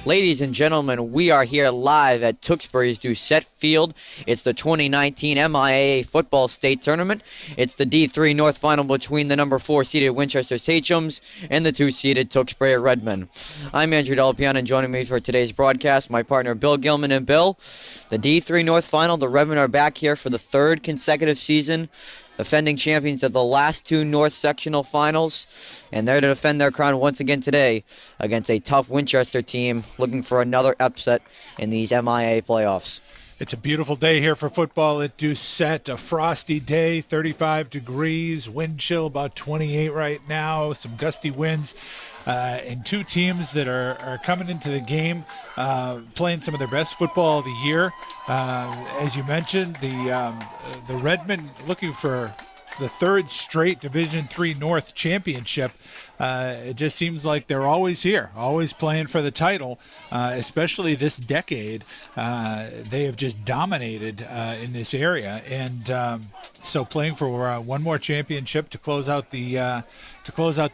Ladies and gentlemen, we are here live at Tewksbury's Doucette Field. It's the 2019 MIAA Football State Tournament. It's the D3 North Final between the number 4 seeded Winchester Sachems and the 2 seeded Tewksbury Redmen. I'm Andrew Delpian, and joining me for today's broadcast, my partner Bill Gilman. And Bill, the D3 North Final, the Redmen are back here for the third consecutive season, defending champions of the last 2 North Sectional Finals, and they're to defend their crown once again today against a tough Winchester team looking for another upset in these MIAA playoffs. It's a beautiful day here for football at Doucette. A frosty day, 35 degrees, wind chill about 28 right now, some gusty winds. And 2 teams that are coming into the game playing some of their best football of the year. As you mentioned, the Redmen looking for the 3rd straight Division III North championship. It just seems like they're always here, always playing for the title, especially this decade. They have just dominated in this area, and so playing for one more championship to close out the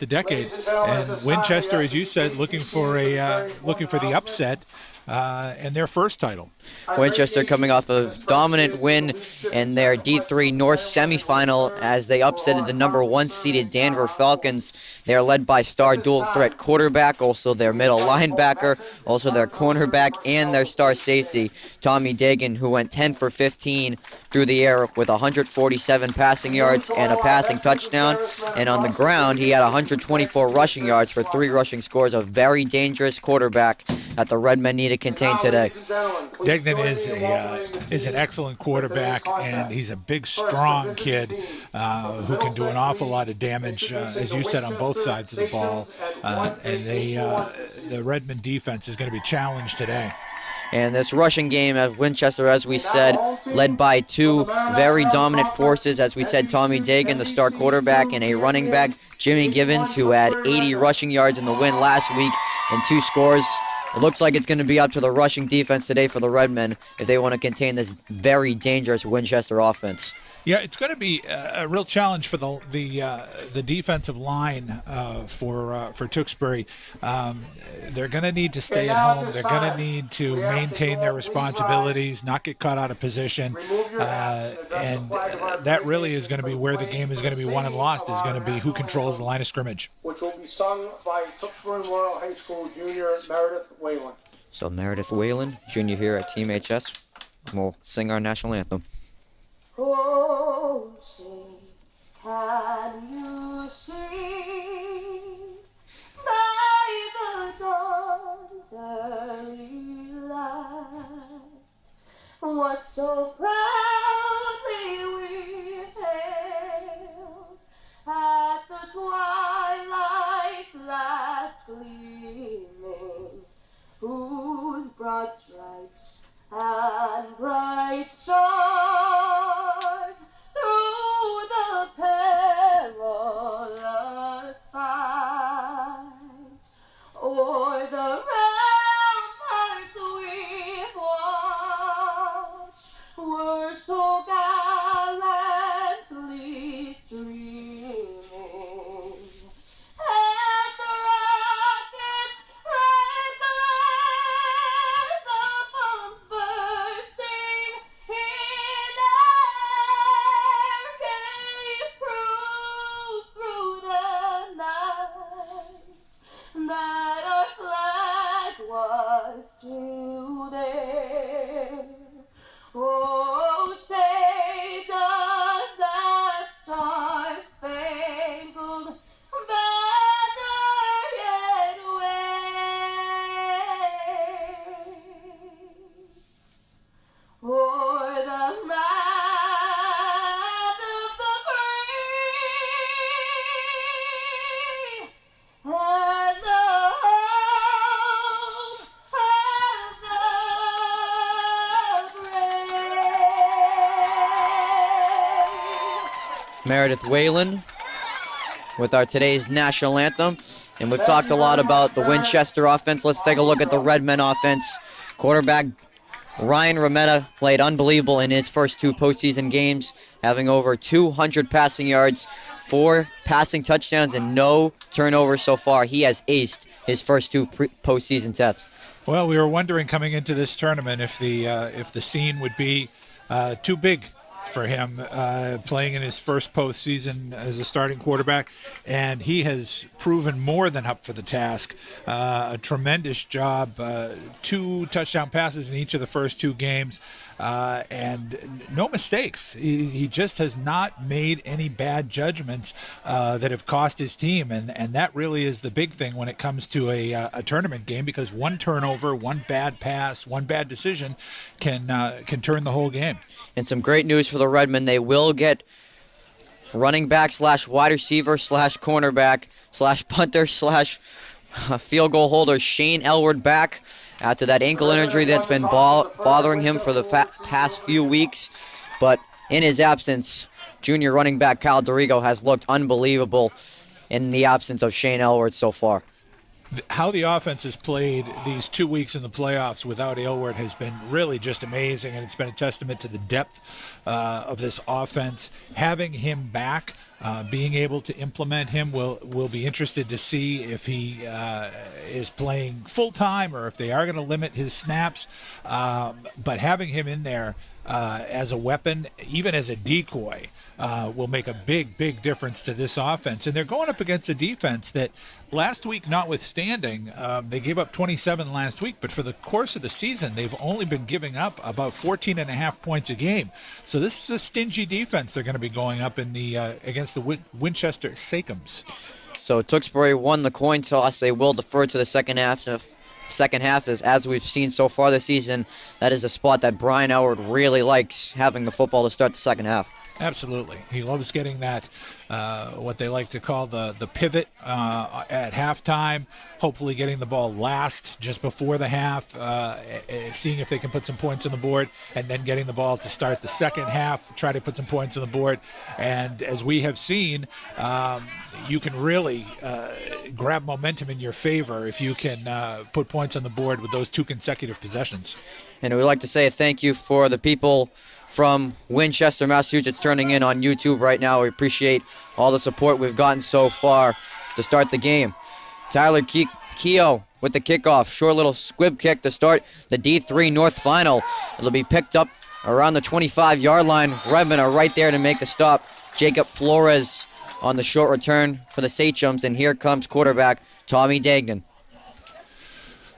decade. And Winchester, as you said, looking for the upset and their first title. Winchester coming off a dominant win in their D3 North semifinal as they upsetted the number 1 seeded Danvers Falcons. They are led by star dual threat quarterback, also their middle linebacker, also their cornerback, and their star safety, Tommy Dagan, who went 10 for 15 through the air with 147 passing yards and a passing touchdown. And on the ground, he had 124 rushing yards for 3 rushing scores. A very dangerous quarterback that the Redmen need to contain today. Degnan is an excellent quarterback, and he's a big, strong kid who can do an awful lot of damage, as you said, on both sides of the ball. And the Redmen defense is going to be challenged today. And this rushing game of Winchester, as we said, led by 2 very dominant forces. As we said, Tommy Dagan, the star quarterback, and a running back, Jimmy Gibbons, who had 80 rushing yards in the win last week and 2 scores. It looks like it's going to be up to the rushing defense today for the Redmen if they want to contain this very dangerous Winchester offense. Yeah, it's going to be a real challenge for the defensive line for Tewksbury. They're going to need to stay at home. They're going to need to maintain their responsibilities, not get caught out of position, and that really is going to be where the game is going to be won and lost. Is going to be who controls the line of scrimmage. Which will be sung by Tewksbury Memorial High School junior Meredith Whalen. So Meredith Whalen, junior here at TMHS, will sing our national anthem. Oh, say, can you see by the dawn's early light what so proudly we hailed at the twilight's last gleaming, whose broad stripes and bright stars through the perilous fight o'er the ramparts we've watched were so gallantly streaming, and the rockets red glare, the bombs bursting in air gave proof through the night that our flag was still there. Oh, say does that star-spangled banner yet wave o'er the land of the free and the home of the brave. Meredith Whalen with our today's national anthem. And we've talked a lot about the Winchester offense. Let's take a look at the Redmen offense. Quarterback Ryan Rometta played unbelievable in his first 2 postseason games, having over 200 passing yards, 4 passing touchdowns, and no turnovers so far. He has aced his first 2 postseason tests. Well, we were wondering coming into this tournament if the scene would be too big for him, playing in his first postseason as a starting quarterback, and he has proven more than up for the task. A tremendous job, 2 touchdown passes in each of the first 2 games, and no mistakes. He just has not made any bad judgments that have cost his team, and that really is the big thing when it comes to a tournament game, because one turnover, one bad pass, one bad decision can turn the whole game. And some great news for the Redmen. They will get running back / wide receiver / cornerback / punter / field goal holder Shane Elward back after that ankle injury that's been bothering him for the past few weeks. But in his absence, junior running back Kyle Dorigo has looked unbelievable in the absence of Shane Elward so far. How the offense has played these 2 weeks in the playoffs without Aylward has been really just amazing, and it's been a testament to the depth of this offense. Having him back, being able to implement him, will be interested to see if he is playing full-time or if they are going to limit his snaps. But having him in there as a weapon, even as a decoy, will make a big difference to this offense. And they're going up against a defense that last week notwithstanding, they gave up 27 last week, but for the course of the season, they've only been giving up about 14.5 points a game. So this is a stingy defense they're going to be going up in the against the Winchester Sachems. So Tewksbury won the coin toss. They will defer to the second half. Second half is, as we've seen so far this season, that is a spot that Brian Howard really likes, having the football to start the second half. Absolutely. He loves getting that, what they like to call the pivot at halftime, hopefully getting the ball last just before the half, seeing if they can put some points on the board, and then getting the ball to start the second half, try to put some points on the board. And as we have seen, you can really grab momentum in your favor if you can put points on the board with those 2 consecutive possessions. And we'd like to say a thank you for the people from Winchester, Massachusetts, turning in on YouTube right now. We appreciate all the support we've gotten so far to start the game. Tyler Keogh with the kickoff. Short little squib kick to start the D3 North Final. It'll be picked up around the 25-yard line. Redmen are right there to make the stop. Jacob Flores on the short return for the Sachems, and here comes quarterback Tommy Dagnan.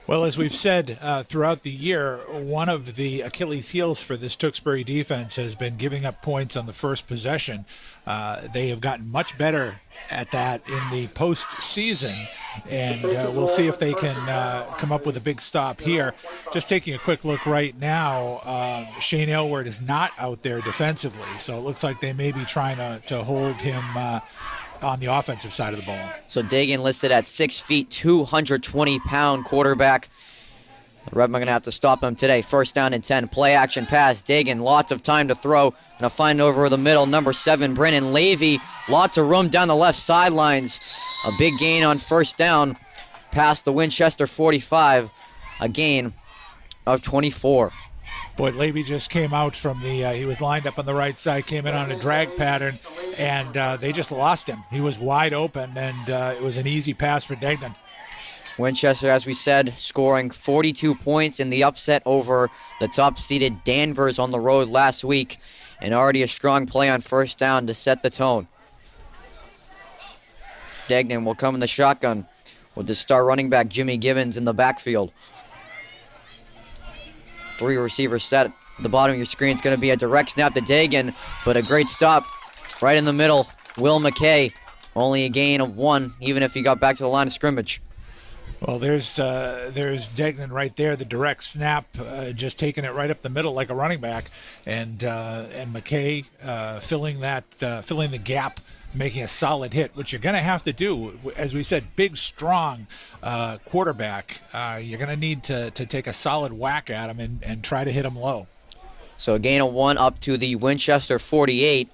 Well, as we've said throughout the year, one of the Achilles heels for this Tewksbury defense has been giving up points on the first possession. They have gotten much better at that in the postseason, and we'll see if they can come up with a big stop here. Just taking a quick look right now, Shane Aylward is not out there defensively, so it looks like they may be trying to hold him on the offensive side of the ball. So Dagan listed at 6 feet, 220-pound quarterback. The Redmen are going to have to stop him today. First down and 10. Play action pass. Dagan, lots of time to throw. Going to find over the middle. Number 7, Brennan Levy. Lots of room down the left sidelines. A big gain on first down past the Winchester 45. A gain of 24. Boy, Levy just came out from he was lined up on the right side, came in on a drag pattern, and they just lost him. He was wide open, and it was an easy pass for Dagnan. Winchester, as we said, scoring 42 points in the upset over the top-seeded Danvers on the road last week, and already a strong play on first down to set the tone. Dagnan will come in the shotgun with the star running back Jimmy Gibbons in the backfield. 3 receivers set. At the bottom of your screen is going to be a direct snap to Dagan, but a great stop right in the middle. Will McKay, only a gain of 1, even if he got back to the line of scrimmage. Well, there's Dagnan right there, the direct snap, just taking it right up the middle like a running back, and McKay filling the gap, making a solid hit, which you're going to have to do. As we said, big, strong quarterback. You're going to need to take a solid whack at him and try to hit him low. So a gain of 1 up to the Winchester 48.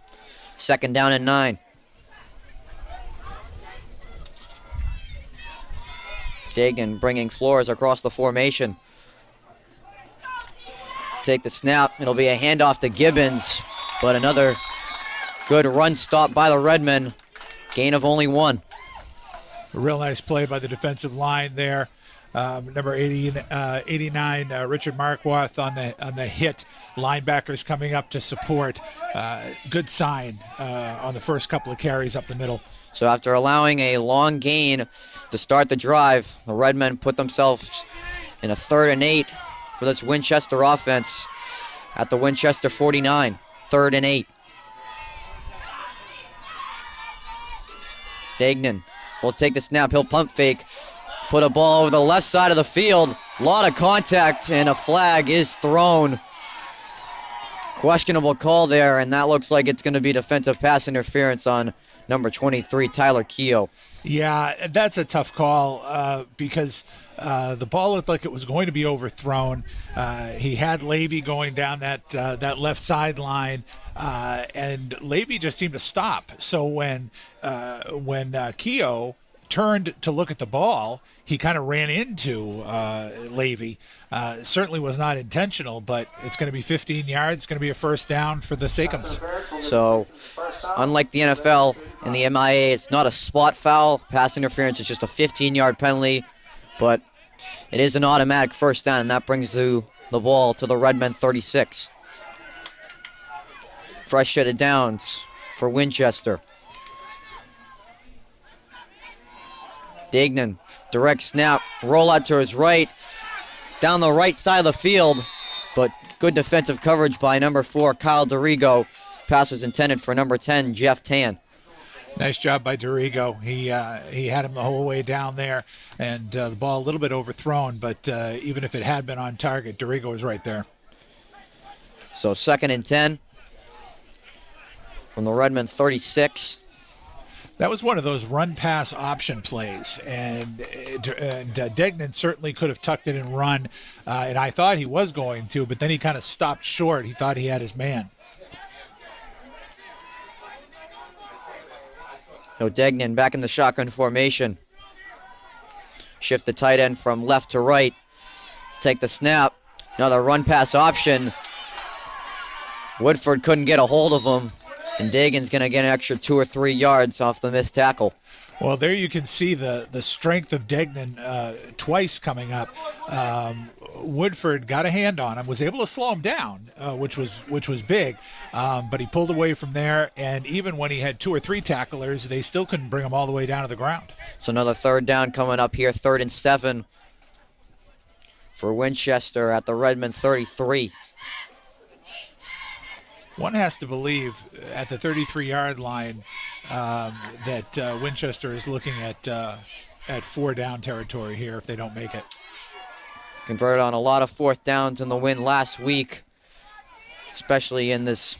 Second down and 9. Dagan bringing Flores across the formation. Take the snap. It'll be a handoff to Gibbons, but another good run stop by the Redmen. Gain of only 1. A real nice play by the defensive line there. Number 89, Richard Markworth on the hit. Linebackers coming up to support. Good sign on the first couple of carries up the middle. So after allowing a long gain to start the drive, the Redmen put themselves in a 3rd and 8 for this Winchester offense at the Winchester 49. 3rd and 8. Dagnan will take the snap. He'll pump fake. Put a ball over the left side of the field. A lot of contact, and a flag is thrown. Questionable call there, and that looks like it's going to be defensive pass interference on number 23, Tyler Keogh. Yeah, that's a tough call because the ball looked like it was going to be overthrown. He had Levy going down that left sideline, and Levy just seemed to stop. So when Keogh turned to look at the ball, he kind of ran into Levy. Certainly was not intentional, but it's going to be 15 yards. It's going to be a first down for the Sachems. So, unlike the NFL and the MIA, it's not a spot foul. Pass interference is just a 15-yard penalty, but it is an automatic first down, and that brings the ball to the Redmen 36. Fresh set of downs for Winchester. Dagnan, direct snap, roll out to his right, down the right side of the field, but good defensive coverage by number 4, Kyle Dorigo. Pass was intended for number 10, Jeff Tan. Nice job by Dorigo. He had him the whole way down there, and the ball a little bit overthrown, but even if it had been on target, Dorigo was right there. So 2nd and 10 from the Redmen 36. That was one of those run-pass option plays, and Dagnan certainly could have tucked it and run, and I thought he was going to, but then he kind of stopped short. He thought he had his man. So Dagnan back in the shotgun formation. Shift the tight end from left to right. Take the snap. Another run-pass option. Woodford couldn't get a hold of him. And Dagan's going to get an extra 2 or 3 yards off the missed tackle. Well, there you can see the strength of Dagnan twice coming up. Woodford got a hand on him, was able to slow him down, which was big, but he pulled away from there, and even when he had 2 or 3 tacklers, they still couldn't bring him all the way down to the ground. So another 3rd down coming up here, 3rd and 7 for Winchester at the Redmen 33. One has to believe at the 33-yard line that Winchester is looking at 4 down territory here if they don't make it. Converted on a lot of 4th downs in the win last week, especially in this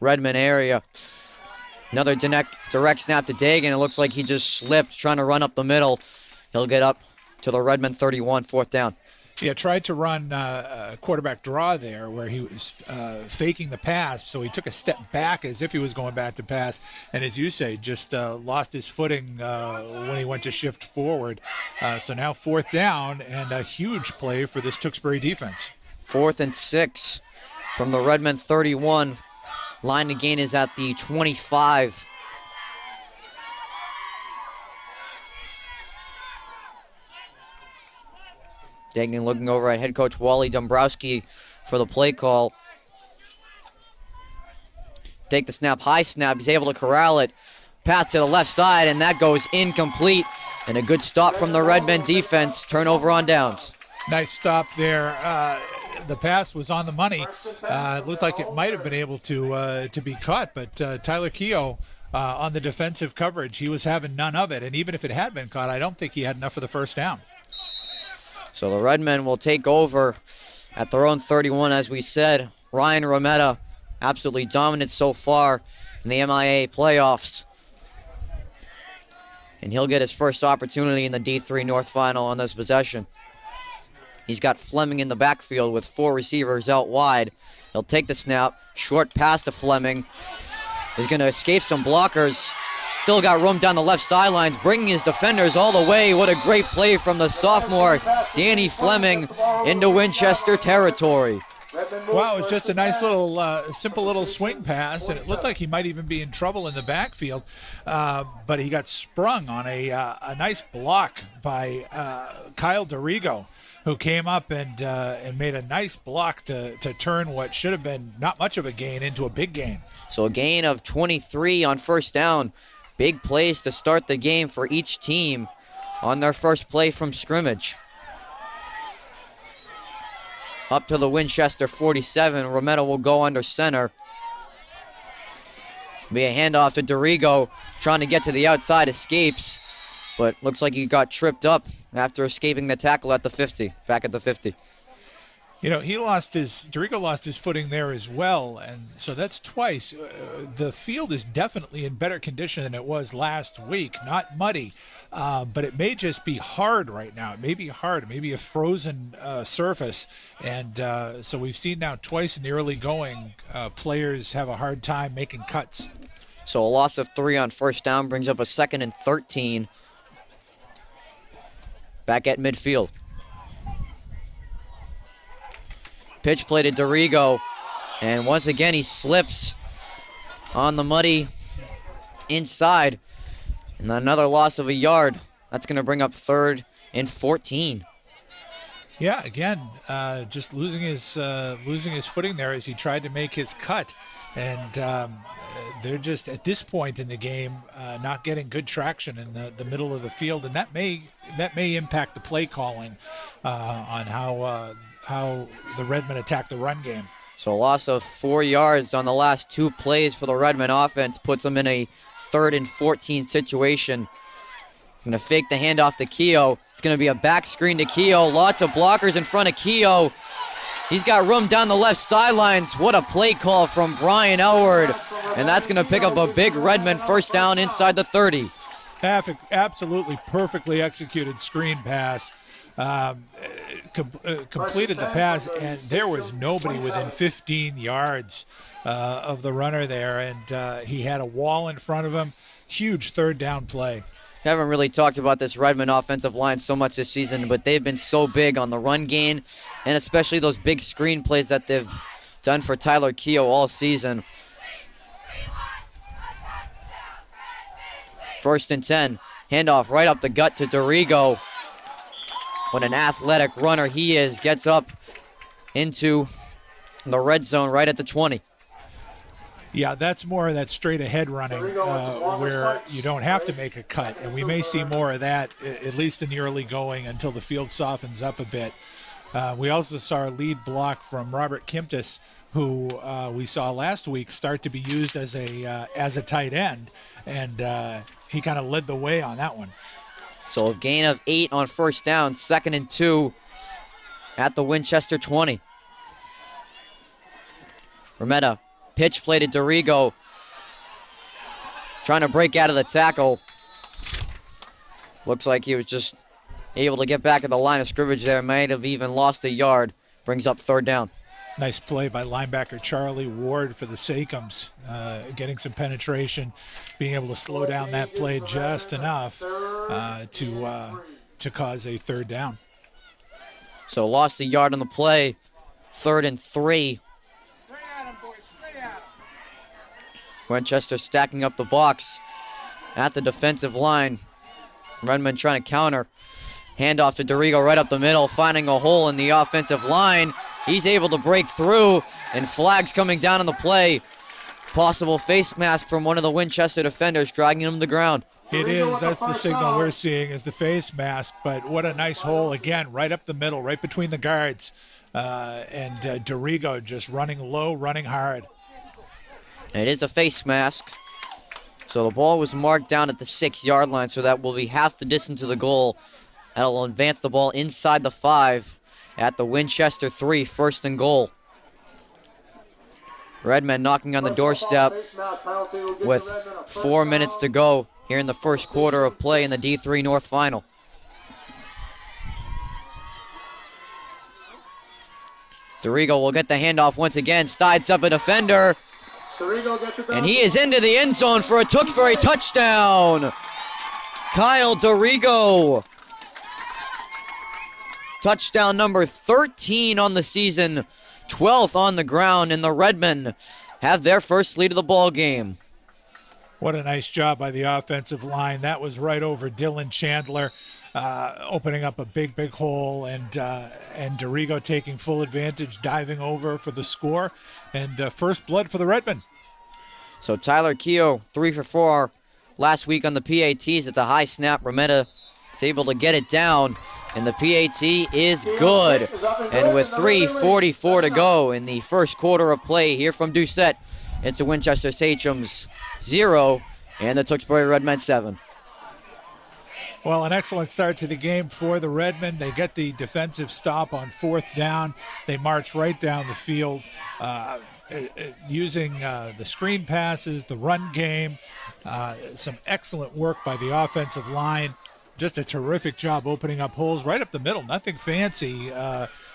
Redmond area. Another direct snap to Dagan. It looks like he just slipped trying to run up the middle. He'll get up to the Redmond 31, 4th down. Yeah, tried to run a quarterback draw there where he was faking the pass, so he took a step back as if he was going back to pass, and as you say, just lost his footing when he went to shift forward. So now 4th down, and a huge play for this Tewksbury defense. 4th and 6 from the Redmond 31. Line to gain is at the 25. Dagnan looking over at head coach Wally Dombrowski for the play call. Take the snap, high snap. He's able to corral it. Pass to the left side, and that goes incomplete. And a good stop from the Redmen defense. Turnover on downs. Nice stop there. The pass was on the money. It looked like it might have been able to be caught, but Tyler Keogh on the defensive coverage, he was having none of it. And even if it had been caught, I don't think he had enough for the first down. So the Redmen will take over at their own 31, as we said. Ryan Rometta, absolutely dominant so far in the MIA playoffs. And he'll get his first opportunity in the D3 North Final on this possession. He's got Fleming in the backfield with 4 receivers out wide. He'll take the snap, short pass to Fleming. He's going to escape some blockers. Still got room down the left sidelines, bringing his defenders all the way. What a great play from the sophomore, Danny Fleming, into Winchester territory. Redmond moves Wow, it's for just a the nice pass. little, simple little swing pass, and it looked like he might even be in trouble in the backfield, but he got sprung on a nice block by Kyle DeRigo, who came up and made a nice block to turn what should have been not much of a gain into a big gain. So a gain of 23 on first down. Big plays to start the game for each team on their first play from scrimmage. Up to the Winchester 47. Romero will go under center. Be a handoff to DeRigo, trying to get to the outside, escapes, but looks like he got tripped up after escaping the tackle at the 50, back at the 50. You know, DeRigo lost his footing there as well, and so that's twice. The field is definitely in better condition than it was last week. Not muddy, but it may just be hard right now. It may be hard, it may be a frozen surface, and so we've seen now twice in the early going, players have a hard time making cuts. So a loss of 3 on first down brings up a 2nd and 13. Back at midfield. Pitch play to DeRigo, and once again he slips on the muddy inside, and another loss of a yard. That's going to bring up 3rd and 14. Yeah, again, just losing his footing there as he tried to make his cut, and they're just at this point in the game not getting good traction in the middle of the field, and that may impact the play calling on how the Redmen attack the run game. So a loss of 4 yards on the last 2 plays for the Redmen offense puts them in a 3rd and 14 situation. Going to fake the handoff to Keogh. It's going to be a back screen to Keogh. Lots of blockers in front of Keogh. He's got room down the left sidelines. What a play call from Brian Elward. And that's going to pick up a big Redmen first down inside the 30. Absolutely perfectly executed screen pass. Completed the pass, and there was nobody within 15 yards of the runner there, and he had a wall in front of him. Huge 3rd down play. Haven't really talked about this Redmond offensive line so much this season, but they've been so big on the run gain, and especially those big screen plays that they've done for Tyler Keogh all season. 1st and 10. Handoff right up the gut to DeRigo. What an athletic runner he is. Gets up into the red zone right at the 20. Yeah, that's more of that straight ahead running where you don't have to make a cut. And we may see more of that, at least in the early going, until the field softens up a bit. We also saw a lead block from Robert Kimtis, who we saw last week start to be used as a tight end. And he kind of led the way on that one. So a gain of 8 on first down, 2nd and 2 at the Winchester 20. Rometta, pitch play to DeRigo. Trying to break out of the tackle. Looks like he was just able to get back at the line of scrimmage there. Might have even lost a yard. Brings up 3rd down. Nice play by linebacker Charlie Ward for the Sakums, getting some penetration, being able to slow down that play just enough to cause a 3rd down. So lost a yard on the play, 3rd and 3. Winchester stacking up the box at the defensive line. Redmond trying to counter. Handoff to DeRigo right up the middle, finding a hole in the offensive line. He's able to break through, and flags coming down on the play. Possible face mask from one of the Winchester defenders, dragging him to the ground. It is. That's the signal we're seeing is the face mask. But what a nice hole, again, right up the middle, right between the guards. And DeRigo just running low, running hard. It is a face mask. So the ball was marked down at the 6-yard line, so that will be half the distance to the goal. That'll advance the ball inside the 5 at the Winchester 3, 1st and goal. Redmen knocking on the doorstep with 4 minutes to go here in the first quarter of play in the D3 North Final. DeRigo will get the handoff once again, sides up a defender, and he is into the end zone for a Tewksbury touchdown. Kyle DeRigo. Touchdown number 13 on the season 12th on the ground, and the Redmen have their first lead of the ball game. What a nice job by the offensive line. That was right over Dylan Chandler, opening up a big hole, and Dorigo taking full advantage, diving over for the score, and first blood for the Redmen. So Tyler Keogh, 3 for 4 last week on the PATs. It's a high snap. Rometta is able to get it down, and the PAT is good. And with 3:44 to go in the first quarter of play here from Doucette, it's a Winchester Sachems 0 and the Tewksbury Redmen 7. Well, an excellent start to the game for the Redmen. They get the defensive stop on 4th down. They march right down the field using the screen passes, the run game, some excellent work by the offensive line. Just a terrific job opening up holes right up the middle. Nothing fancy.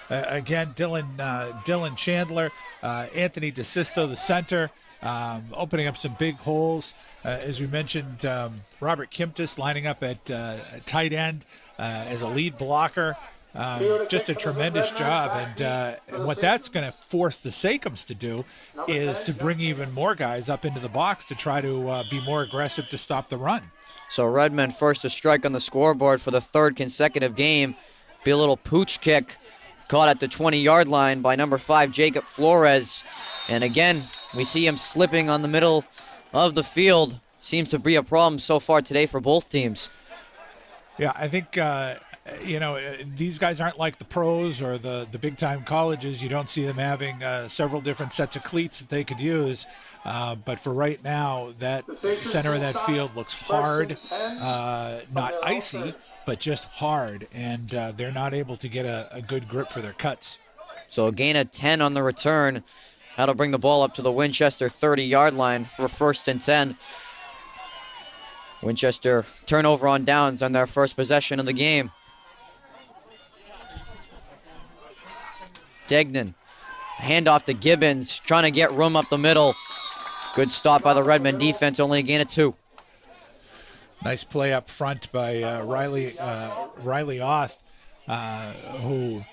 Again, Dylan Chandler, Anthony DeSisto, the center, opening up some big holes. As we mentioned, Robert Kimtis lining up at tight end as a lead blocker. Just a tremendous job. And what that's going to force the Sachems to do is to bring even more guys up into the box to try to be more aggressive to stop the run. So Redmen first to strike on the scoreboard for the 3rd consecutive game. Be a little pooch kick caught at the 20-yard line by number 5, Jacob Flores. And again, we see him slipping on the middle of the field. Seems to be a problem so far today for both teams. Yeah, I think, these guys aren't like the pros or the big-time colleges. You don't see them having several different sets of cleats that they could use. But for right now, that center of that field looks hard, not icy, but just hard. And they're not able to get a good grip for their cuts. So a gain of 10 on the return. That'll bring the ball up to the Winchester 30-yard line for 1st and 10. Winchester turnover on downs on their first possession of the game. Degnan, handoff to Gibbons, trying to get room up the middle. Good stop by the Redmen defense, only a gain of 2. Nice play up front by Riley Oth, who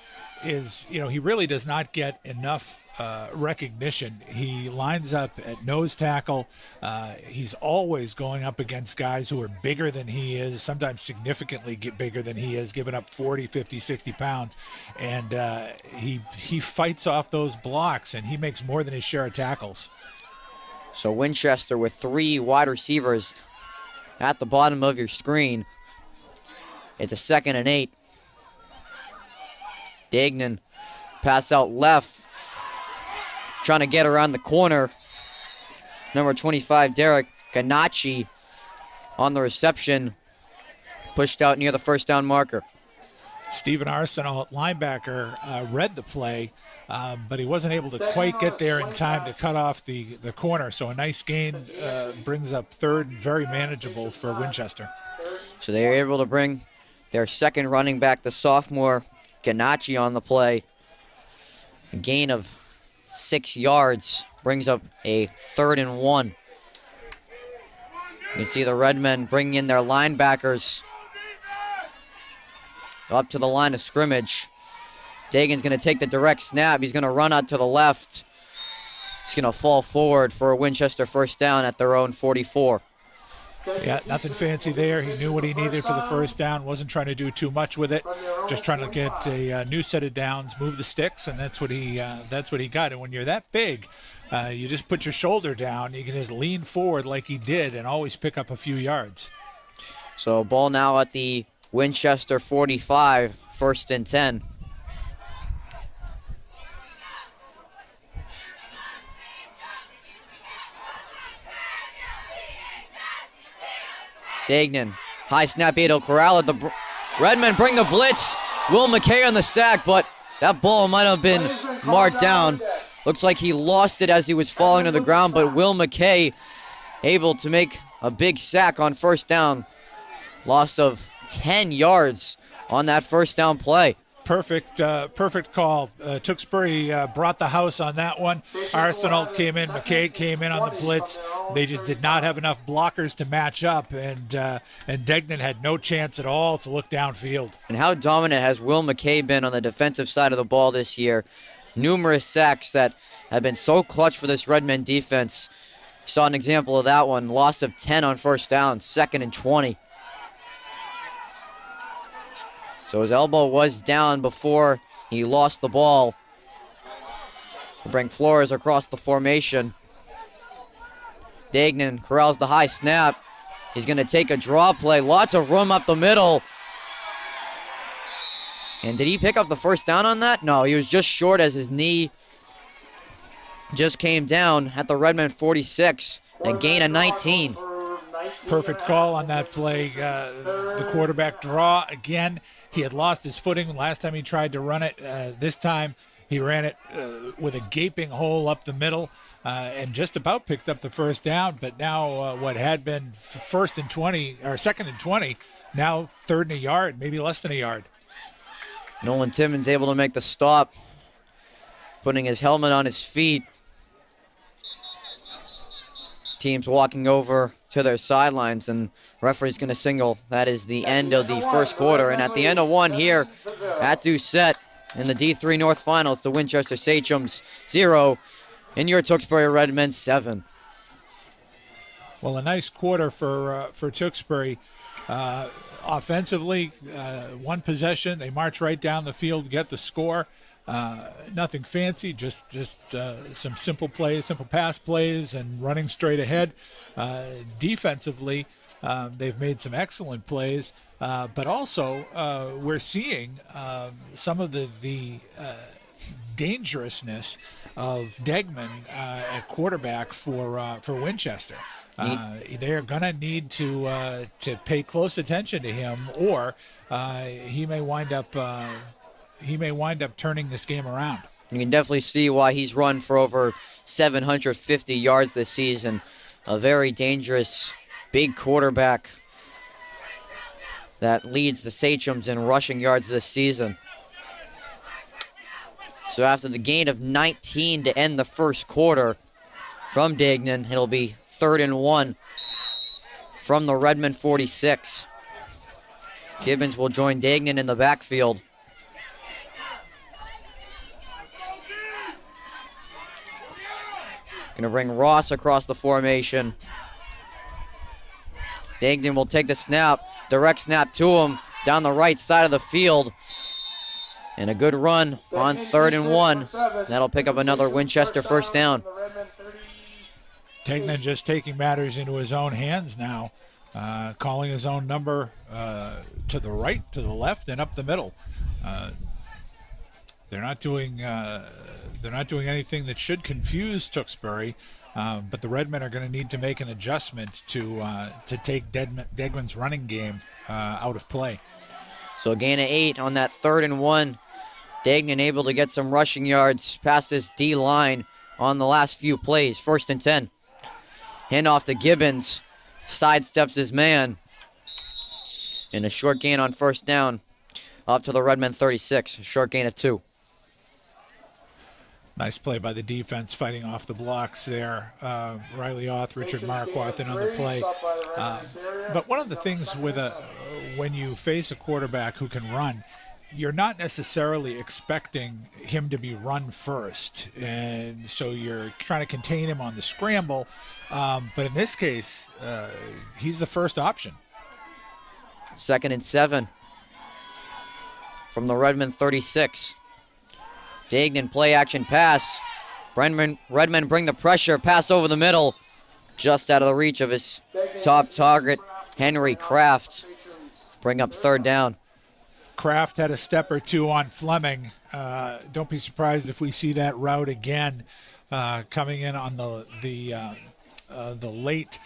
is, he really does not get enough recognition. He lines up at nose tackle. He's always going up against guys who are bigger than he is, sometimes significantly bigger than he is, giving up 40, 50, 60 pounds. And he fights off those blocks, and he makes more than his share of tackles. So Winchester with 3 wide receivers at the bottom of your screen. It's a 2nd and 8. Dagnan, pass out left, trying to get around the corner. Number 25, Derek Ganacci on the reception, pushed out near the 1st down marker. Stephen Arsenal, linebacker, read the play, but he wasn't able to quite get there in time to cut off the corner. So a nice gain brings up 3rd and very manageable for Winchester. So they are able to bring their 2nd running back, the sophomore Ganacci, on the play. A gain of 6 yards brings up a 3rd and 1. You can see the Redmen bringing in their linebackers up to the line of scrimmage. Dagan's going to take the direct snap. He's going to run out to the left. He's going to fall forward for a Winchester 1st down at their own 44. Yeah, nothing fancy there. He knew what he needed for the 1st down. Wasn't trying to do too much with it. Just trying to get a new set of downs, move the sticks, and that's what he got. And when you're that big, you just put your shoulder down. You can just lean forward like he did and always pick up a few yards. So ball now at the Winchester 45, 1st and 10. Dagnan, high snap, Ado Corral at the Redmen bring the blitz. Will McKay on the sack, but that ball might have been marked down. Looks like he lost it as he was falling to the ground, but Will McKay able to make a big sack on 1st down. Loss of 10 yards on that 1st down play. Perfect call. Tewksbury brought the house on that one. Arsenal came in. McKay came in on the blitz. They just did not have enough blockers to match up, and Degnan had no chance at all to look downfield. And how dominant has Will McKay been on the defensive side of the ball this year? numerous sacks that have been so clutch for this Redmen defense. You saw an example of that one. Loss of 10 on first down, 2nd and 20. So his elbow was down before he lost the ball. We'll bring Flores across the formation. Dagnan corrals the high snap. He's going to take a draw play. Lots of room up the middle. And did he pick up the first down on that? No, he was just short as his knee just came down at the Redmen 46. A gain of 19. Perfect call on that play. The quarterback draw again. He had lost his footing last time he tried to run it. This time he ran it with a gaping hole up the middle and just about picked up the first down. But now what had been first and 20 or second and 20, now third and a yard, maybe less than a yard. Nolan Timmons able to make the stop, putting his helmet on his feet. Teams walking over to their sidelines, and referee's going to signal that is the end of the first quarter. And at the end of one here at Doucette in the D3 North Finals, the Winchester Sachems 0 and your Tewksbury Redmen 7. Well, a nice quarter for Tewksbury. Offensively, one possession, they march right down the field, get the score. Nothing fancy, just some simple plays, simple pass plays, and running straight ahead. Defensively, they've made some excellent plays, but also we're seeing some of the dangerousness of Degman at quarterback for Winchester. They're going to need to pay close attention to him, or he may wind up turning this game around. You can definitely see why he's run for over 750 yards this season. A very dangerous, big quarterback that leads the Sachems in rushing yards this season. So after the gain of 19 to end the first quarter from Dagnan, it'll be 3rd and 1 from the Redmen 46. Gibbons will join Dagnan in the backfield. Gonna bring Ross across the formation. Dagnan will take the snap, direct snap to him down the right side of the field. And a good run on 3rd and 1. That'll pick up another Winchester first down. Dagnan just taking matters into his own hands now, calling his own number to the right, to the left, and up the middle. They're not doing anything that should confuse Tewksbury, but the Redmen are going to need to make an adjustment to take Degman's running game out of play. So a gain of 8 on that 3rd and 1. Dagnan able to get some rushing yards past his D line on the last few plays. 1st and 10. Hand off to Gibbons. Sidesteps his man. And a short gain on first down. Up to the Redmen 36. A short gain of 2. Nice play by the defense, fighting off the blocks there. Riley Oth, Richard Marquardt in on the play. But one of the things when you face a quarterback who can run, you're not necessarily expecting him to be run first. And so you're trying to contain him on the scramble. But in this case, he's the first option. 2nd and 7 from the Redmen 36. Dagnan play action pass. Redmen bring the pressure. Pass over the middle. Just out of the reach of his top target, Henry Kraft. Bring up 3rd down. Kraft had a step or two on Fleming. Don't be surprised if we see that route again coming in on the late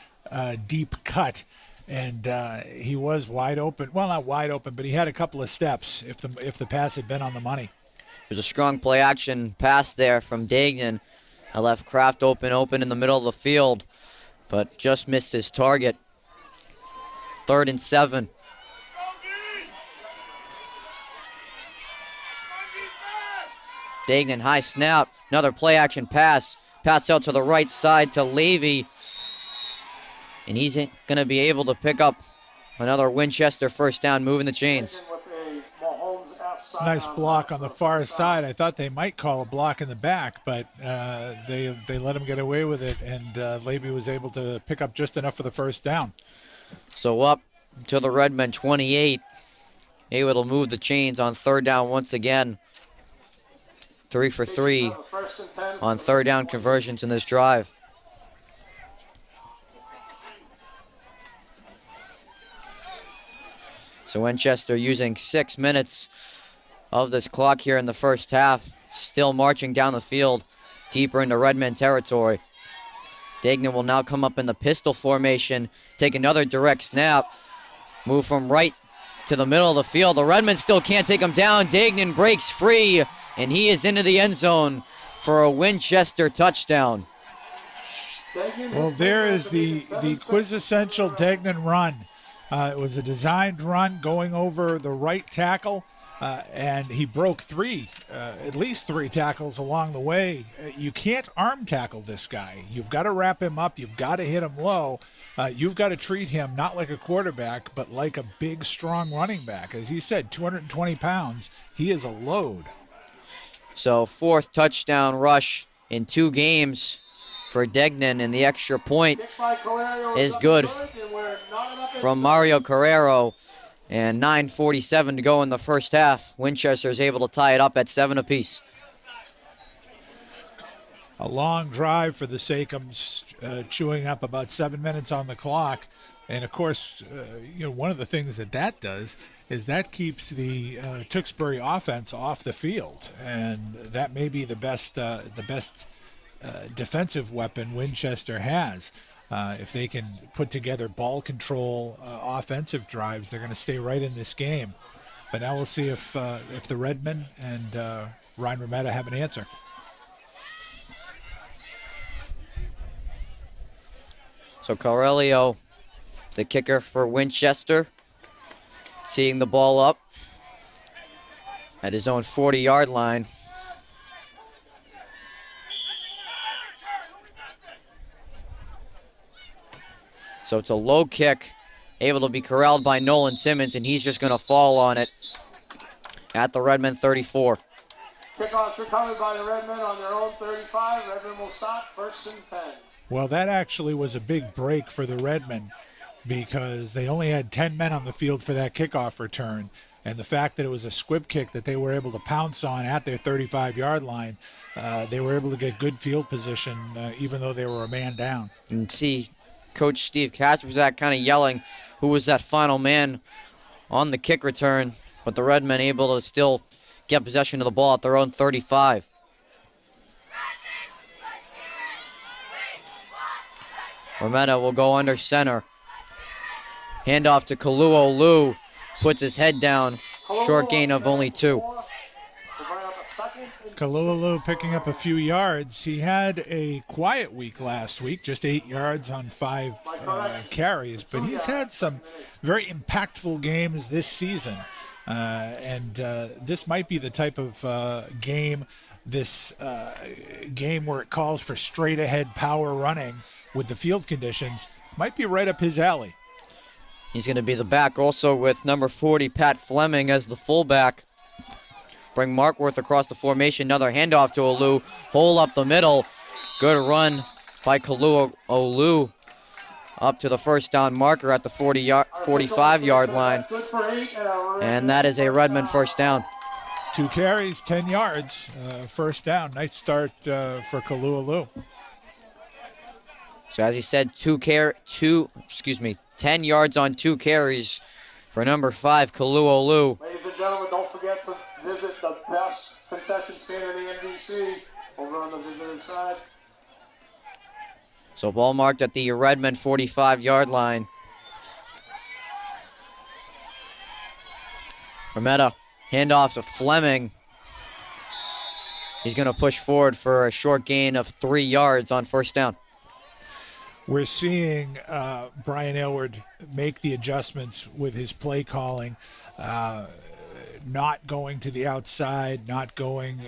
deep cut. And he was wide open. Well, not wide open, but he had a couple of steps if the pass had been on the money. There's a strong play action pass there from Dagnan. I left Kraft open in the middle of the field, but just missed his target. 3rd and 7. Dagnan high snap, another play action pass. Pass out to the right side to Levy. And he's going to be able to pick up another Winchester first down, moving the chains. With a Mahomes-esque nice block on the far side. I thought they might call a block in the back, but they let him get away with it, and Levy was able to pick up just enough for the first down. So up to the Redmen 28. Able to move the chains on third down once again. 3 for 3 on third down conversions in this drive. So Winchester using 6 minutes of this clock here in the first half. Still marching down the field deeper into Redmen territory. Dagnan will now come up in the pistol formation, take another direct snap, move from right to the middle of the field. The Redmen still can't take him down. Dagnan breaks free, and he is into the end zone for a Winchester touchdown. Well, there is the quintessential Dagnan run. It was a designed run going over the right tackle, and he broke at least three tackles along the way. You can't arm tackle this guy. You've got to wrap him up. You've got to hit him low. You've got to treat him not like a quarterback, but like a big, strong running back. As you said, 220 pounds. He is a load. So fourth touchdown rush in 2 games for Dagnan, and the extra point is good from Mario Carrero, and 9:47 to go in the first half. Winchester is able to tie it up at 7 apiece. A long drive for the Sakums, chewing up about 7 minutes on the clock. And of course, one of the things that does is that keeps the Tewksbury offense off the field, and that may be the best defensive weapon Winchester has. If they can put together ball control offensive drives, they're going to stay right in this game. But now we'll see if the Redmen and Ryan Rometta have an answer. So Corelio, the kicker for Winchester, teeing the ball up at his own 40-yard line. So it's a low kick, able to be corralled by Nolan Simmons, and he's just going to fall on it at the Redmen 34. Kickoff's recovered by the Redmen on their own 35. Redmen will stop 1st and 10. Well, that actually was a big break for the Redmen because they only had 10 men on the field for that kickoff return. And the fact that it was a squib kick that they were able to pounce on at their 35-yard line, they were able to get good field position even though they were a man down. And see Coach Steve Kasperzak kind of yelling who was that final man on the kick return, but the Redmen able to still get possession of the ball at their own 35. Rometta will go under center. Handoff to Kalu'olu. Puts his head down. Short gain of only 2. Kalu'olu picking up a few yards. He had a quiet week last week, just 8 yards on 5 carries, but he's had some very impactful games this season. And this might be the type of game where it calls for straight-ahead power running with the field conditions. Might be right up his alley. He's going to be the back also with number 40, Pat Fleming, as the fullback. Bring Markworth across the formation. Another handoff to Olu. Hole up the middle. Good run by Kalu'olu up to the first down marker at the 45-yard line. And that is a Redmen first down. 2 carries, 10 yards, first down. Nice start for Kalu'olu. So as he said, 10 yards on 2 carries for number 5, Kalu'olu. Ladies and gentlemen, don't forget to visit the best concession stand in the NBC over on the visitor side. So ball marked at the Redmen 45-yard line. Rometta, handoff to Fleming. He's going to push forward for a short gain of 3 yards on first down. We're seeing Brian Aylward make the adjustments with his play calling, not going to the outside, not going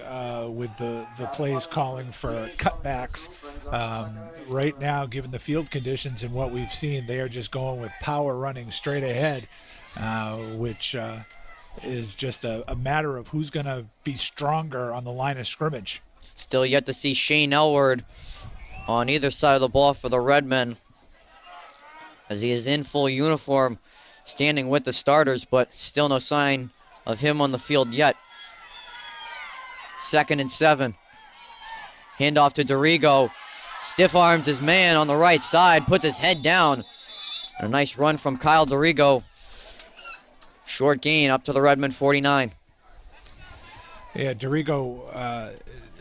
with the plays calling for cutbacks. Right now, given the field conditions and what we've seen, they are just going with power running straight ahead, which is just a matter of who's going to be stronger on the line of scrimmage. Still yet to see Shane Elward on either side of the ball for the Redmen, as he is in full uniform, standing with the starters, but still no sign of him on the field yet. 2nd and 7. Handoff to Dorigo. Stiff arms his man on the right side, puts his head down. And a nice run from Kyle Dorigo. Short gain up to the Redmen 49. Yeah, Dorigo,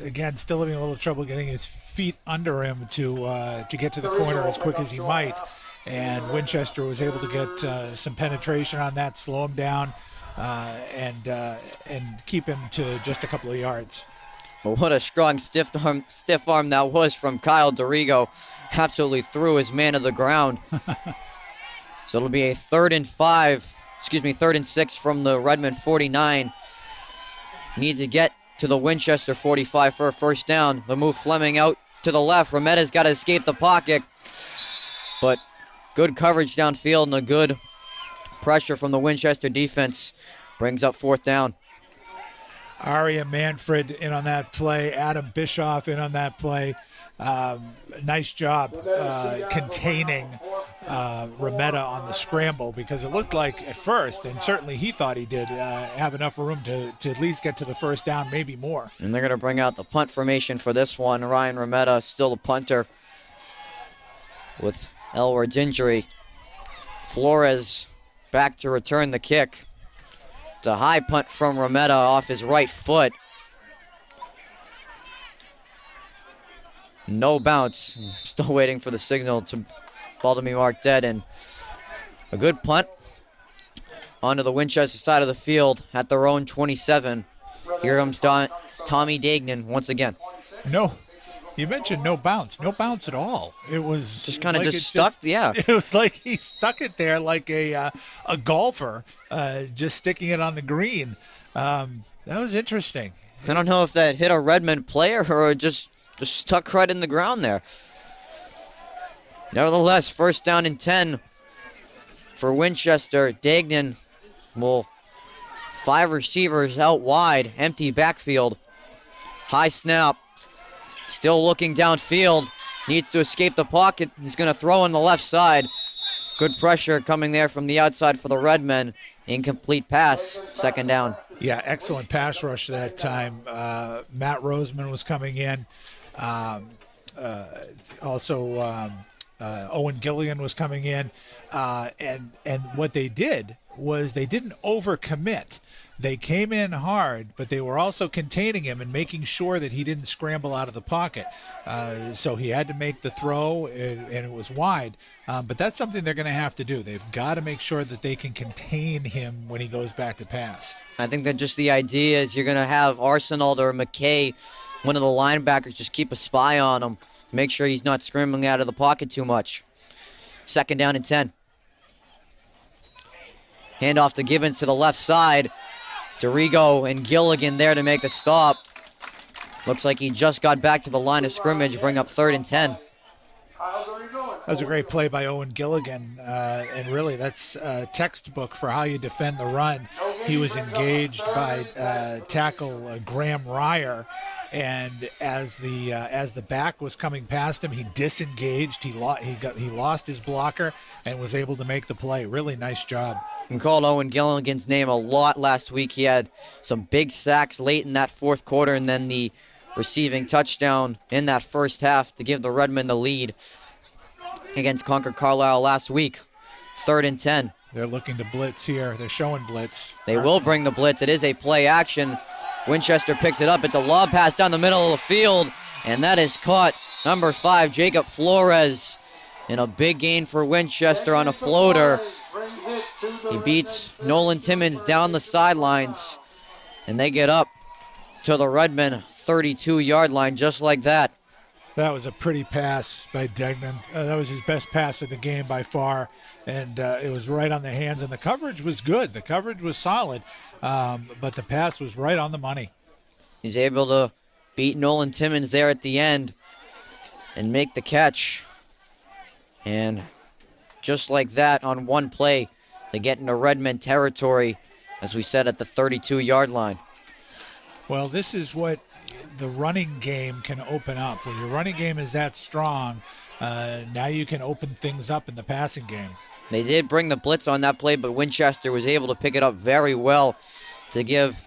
again, still having a little trouble getting his feet under him to get to the corner as quick as he might. And Winchester was able to get some penetration on that, slow him down, and keep him to just a couple of yards. But what a strong stiff arm that was from Kyle Dorigo. Absolutely threw his man to the ground. So it'll be a 3rd and 6 from the Redmen 49. Need to get to the Winchester 45 for a first down. They'll move Fleming out to the left. Rometta's got to escape the pocket. But good coverage downfield and a good pressure from the Winchester defense brings up 4th down. Aria Manfred in on that play. Adam Bischoff in on that play. Nice job containing Rometta on the scramble, because it looked like at first, and certainly he thought he did, have enough room to at least get to the first down, maybe more. And they're going to bring out the punt formation for this one. Ryan Rometta still the punter with Elward's injury. Flores back to return the kick. It's a high punt from Rometta off his right foot. No bounce. Still waiting for the signal to ball to be marked dead. And a good punt onto the Winchester side of the field at their own 27. Here comes Tommy Dagnan once again. No, you mentioned no bounce. No bounce at all. It was just kind of like just stuck. Yeah. It was like he stuck it there like a golfer, just sticking it on the green. That was interesting. I don't know if that hit a Redmond player or just stuck right in the ground there. Nevertheless, 1st down and 10 for Winchester. Dagnan will 5 receivers out wide, empty backfield. High snap. Still looking downfield. Needs to escape the pocket. He's going to throw on the left side. Good pressure coming there from the outside for the Redmen. Incomplete pass. 2nd down. Yeah, excellent pass rush that time. Matt Roseman was coming in. Also, Owen Gilligan was coming in. And what they did was they didn't overcommit. They came in hard, but they were also containing him and making sure that he didn't scramble out of the pocket. So he had to make the throw, and it was wide. But that's something they're going to have to do. They've got to make sure that they can contain him when he goes back to pass. I think that just the idea is you're going to have Arsenault or McKay, one of the linebackers, just keep a spy on him. Make sure he's not scrambling out of the pocket too much. 2nd down and 10. Handoff to Gibbons to the left side. Dorigo and Gilligan there to make the stop. Looks like he just got back to the line of scrimmage, bring up 3rd and 10. That was a great play by Owen Gilligan, and really that's a textbook for how you defend the run. He was engaged by tackle Graham Ryer, and as the back was coming past him, he disengaged. He lost his blocker and was able to make the play. Really nice job. We called Owen Gilligan's name a lot last week. He had some big sacks late in that 4th quarter, and then the receiving touchdown in that first half to give the Redmen the lead against Concord Carlisle last week. 3rd and 10. They're looking to blitz here. They're showing blitz. They will bring the blitz. It is a play action. Winchester picks it up. It's a lob pass down the middle of the field, and that is caught. Number 5, Jacob Flores, in a big gain for Winchester on a floater. He beats Nolan Timmons down the sidelines, and they get up to the Redmen 32-yard line just like that. That was a pretty pass by Degnan. That was his best pass of the game by far, and it was right on the hands, and the coverage was good. The coverage was solid, but the pass was right on the money. He's able to beat Nolan Timmons there at the end and make the catch. And just like that, on one play, they get into Redmen territory as we said, at the 32-yard line. Well, this is what the running game can open up. When your running game is that strong, now you can open things up in the passing game. They did bring the blitz on that play, but Winchester was able to pick it up very well to give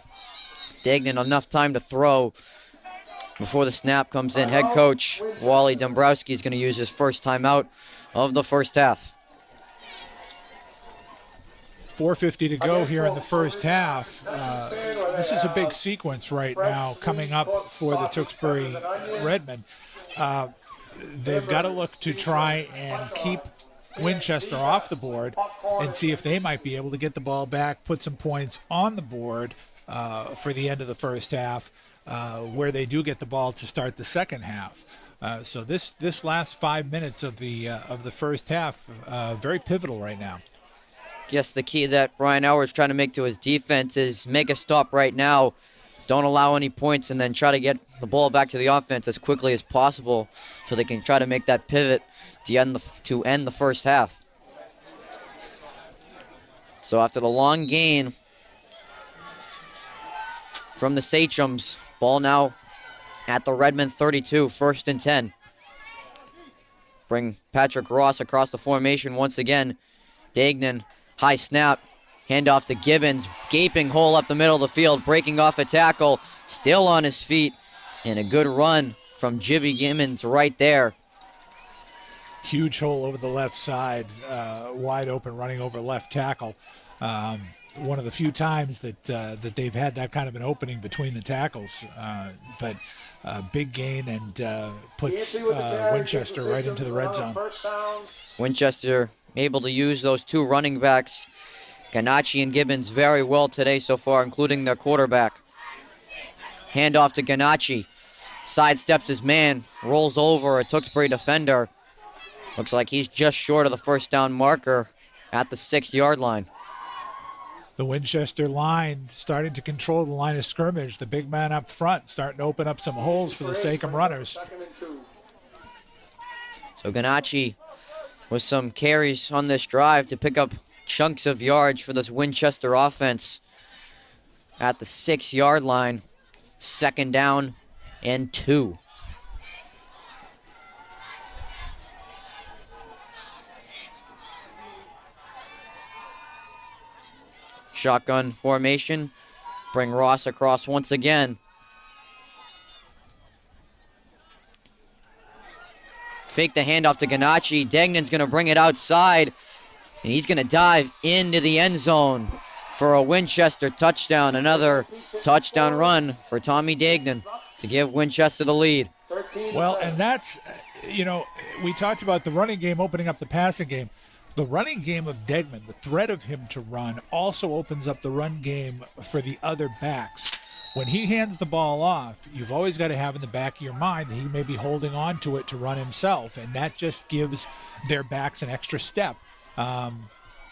Dagnan enough time to throw before the snap comes in. Head coach Wally Dombrowski is going to use his first timeout of the first half. 4:50 to go here in the first half. This is a big sequence right now coming up for the Tewksbury Redmen. They've got to look to try and keep Winchester off the board and see if they might be able to get the ball back, put some points on the board for the end of the first half, where they do get the ball to start the second half. So this last 5 minutes of the first half, very pivotal right now. Yes, the key that Brian Howard's trying to make to his defense is make a stop right now, don't allow any points, and then try to get the ball back to the offense as quickly as possible so they can try to make that pivot to end the first half. So after the long gain from the Sachems, ball now at the Redmond 32, 1st and 10. Bring Patrick Ross across the formation once again. Dagnan, high snap, handoff to Gibbons, gaping hole up the middle of the field, breaking off a tackle, still on his feet, and a good run from Jibby Gibbons right there. Huge hole over the left side, wide open, running over left tackle. One of the few times that they've had that kind of an opening between the tackles, but big gain and puts Winchester right into the red zone. Winchester able to use those two running backs, Ganache and Gibbons, very well today so far, including their quarterback. Handoff to Ganache, sidesteps his man, rolls over a Tewksbury defender. Looks like he's just short of the first down marker at the 6-yard line. The Winchester line starting to control the line of scrimmage. The big man up front starting to open up some holes for the Sachem runners. So Ganache with some carries on this drive to pick up chunks of yards for this Winchester offense at the 6-yard line. 2nd down and 2. Shotgun formation. Bring Ross across once again. Fake the handoff to Ganache. Dagnan's going to bring it outside, and he's going to dive into the end zone for a Winchester touchdown. Another touchdown run for Tommy Dagnan to give Winchester the lead. Well, and that's, we talked about the running game opening up the passing game. The running game of Degman, the threat of him to run, also opens up the run game for the other backs. When he hands the ball off, you've always got to have in the back of your mind that he may be holding on to it to run himself, and that just gives their backs an extra step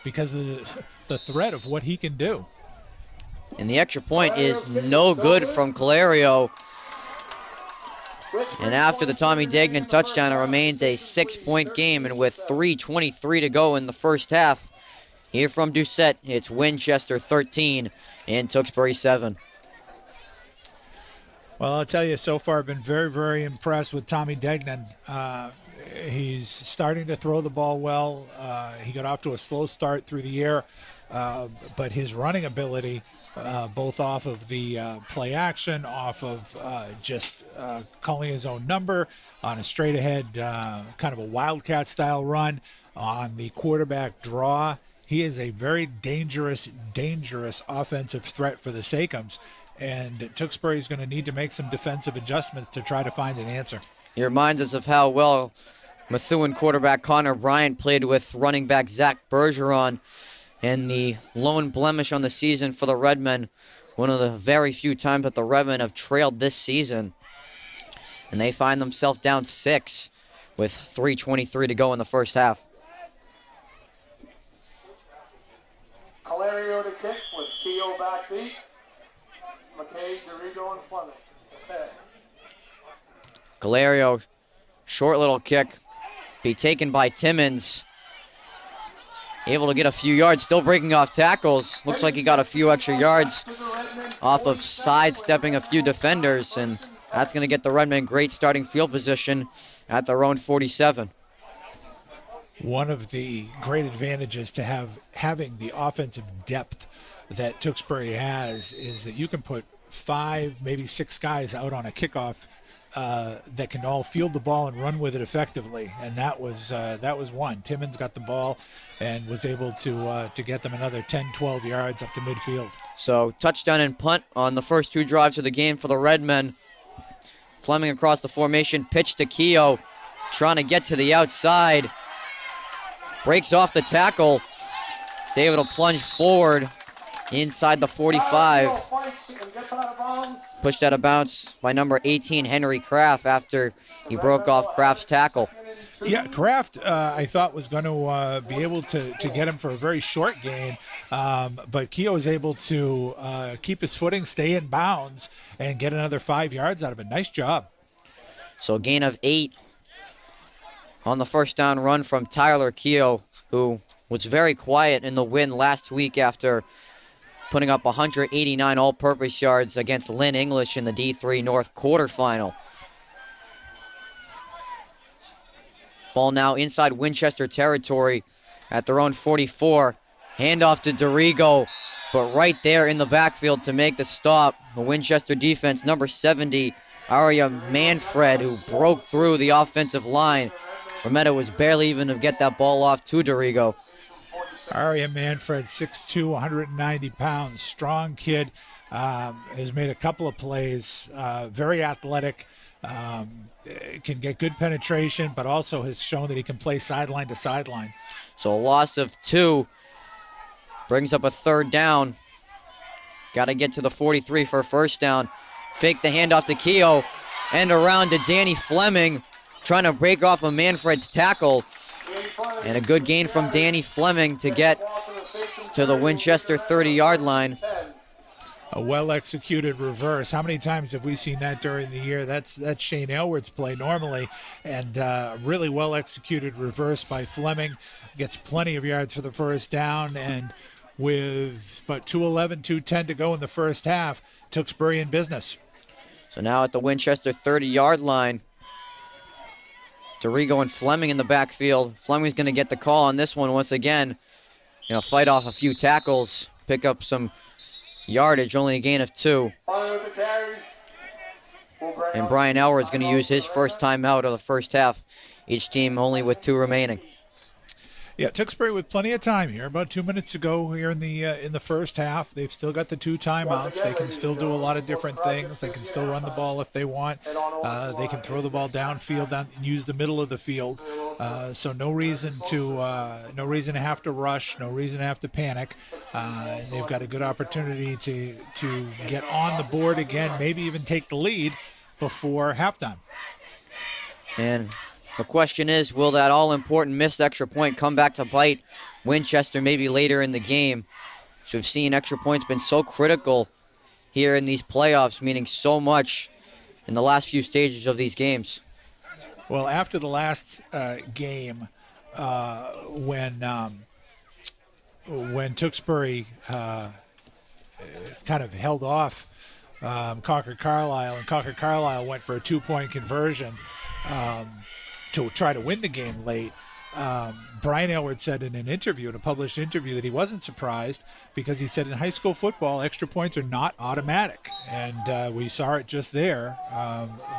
because of the threat of what he can do. And the extra point is no good from Calerio. And after the Tommy Dagnan touchdown, it remains a 6-point game. And with 3:23 to go in the first half, here from Doucette, it's Winchester 13 and Tewksbury 7. Well, I'll tell you, so far I've been very, very impressed with Tommy Dagnan. He's starting to throw the ball well. He got off to a slow start through the air, but his running ability, both off of the play action, off of just calling his own number on a straight ahead kind of a wildcat style run on the quarterback draw. He is a very dangerous offensive threat for the Sachems, and Tewksbury is going to need to make some defensive adjustments to try to find an answer. It reminds us of how well Methuen quarterback Connor Bryant played with running back Zach Bergeron, and the lone blemish on the season for the Redmen, one of the very few times that the Redmen have trailed this season. And they find themselves down 6 with 3:23 to go in the first half. Calerio to kick with Keogh back deep. McKay, Dorigo, and Fleming. Okay. Calerio, short little kick, be taken by Timmons. able to get a few yards, still breaking off tackles. Looks like he got a few extra yards off of sidestepping a few defenders, and that's going to get the Redmen great starting field position at their own 47. One of the great advantages to having the offensive depth that Tewksbury has is that you can put 5, maybe 6 guys out on a kickoff that can all field the ball and run with it effectively, and that was one. Timmons got the ball and was able to get them another 10, 12 yards up to midfield. So touchdown and punt on the first 2 drives of the game for the Redmen. Fleming across the formation, pitch to Keogh, trying to get to the outside. Breaks off the tackle. Is able to plunge forward inside the 45. Pushed out of bounds by number 18, Henry Kraft, after he broke off Kraft's tackle. Yeah, Kraft, I thought was going to be able to get him for a very short gain, but Keogh was able to keep his footing, stay in bounds, and get another 5 yards out of it. Nice job. So a gain of 8 on the first down run from Tyler Keogh, who was very quiet in the win last week after putting up 189 all-purpose yards against Lynn English in the D3 North quarterfinal. Ball now inside Winchester territory at their own 44. Handoff to Dorigo, but right there in the backfield to make the stop, the Winchester defense, number 70, Aria Manfred, who broke through the offensive line. Rometta was barely even to get that ball off to Dorigo. Aria Manfred, 6'2", 190 pounds, strong kid, has made a couple of plays, very athletic, can get good penetration, but also has shown that he can play sideline to sideline. So a loss of 2 brings up a third down. Got to get to the 43 for a first down. Fake the handoff to Keogh, and around to Danny Fleming, trying to break off of Manfred's tackle. And a good gain from Danny Fleming to get to the Winchester 30-yard line. A well-executed reverse. How many times have we seen that during the year? That's Shane Aylward's play normally, and really well-executed reverse by Fleming. Gets plenty of yards for the first down, and with about 2:11, 2:10 to go in the first half, Tewksbury in business. So now at the Winchester 30-yard line, Dorigo and Fleming in the backfield. Fleming's going to get the call on this one once again. Fight off a few tackles, pick up some yardage, only a gain of 2. And Brian Elward's going to use his first timeout of the first half. Each team only with 2 remaining. Yeah, Tewksbury with plenty of time here. About 2 minutes to go here in the first half. They've still got the 2 timeouts. They can still do a lot of different things. They can still run the ball if they want. They can throw the ball downfield and use the middle of the field. So no reason to have to rush. No reason to have to panic. And they've got a good opportunity to get on the board again. Maybe even take the lead before halftime. And the question is, will that all-important missed extra point come back to bite Winchester maybe later in the game? So we've seen extra points been so critical here in these playoffs, meaning so much in the last few stages of these games. Well, after the last game, when Tewksbury kind of held off Concord Carlisle, and Concord Carlisle went for a 2-point conversion to try to win the game late. Brian Aylward said in a published interview, that he wasn't surprised, because he said in high school football, extra points are not automatic. And we saw it just there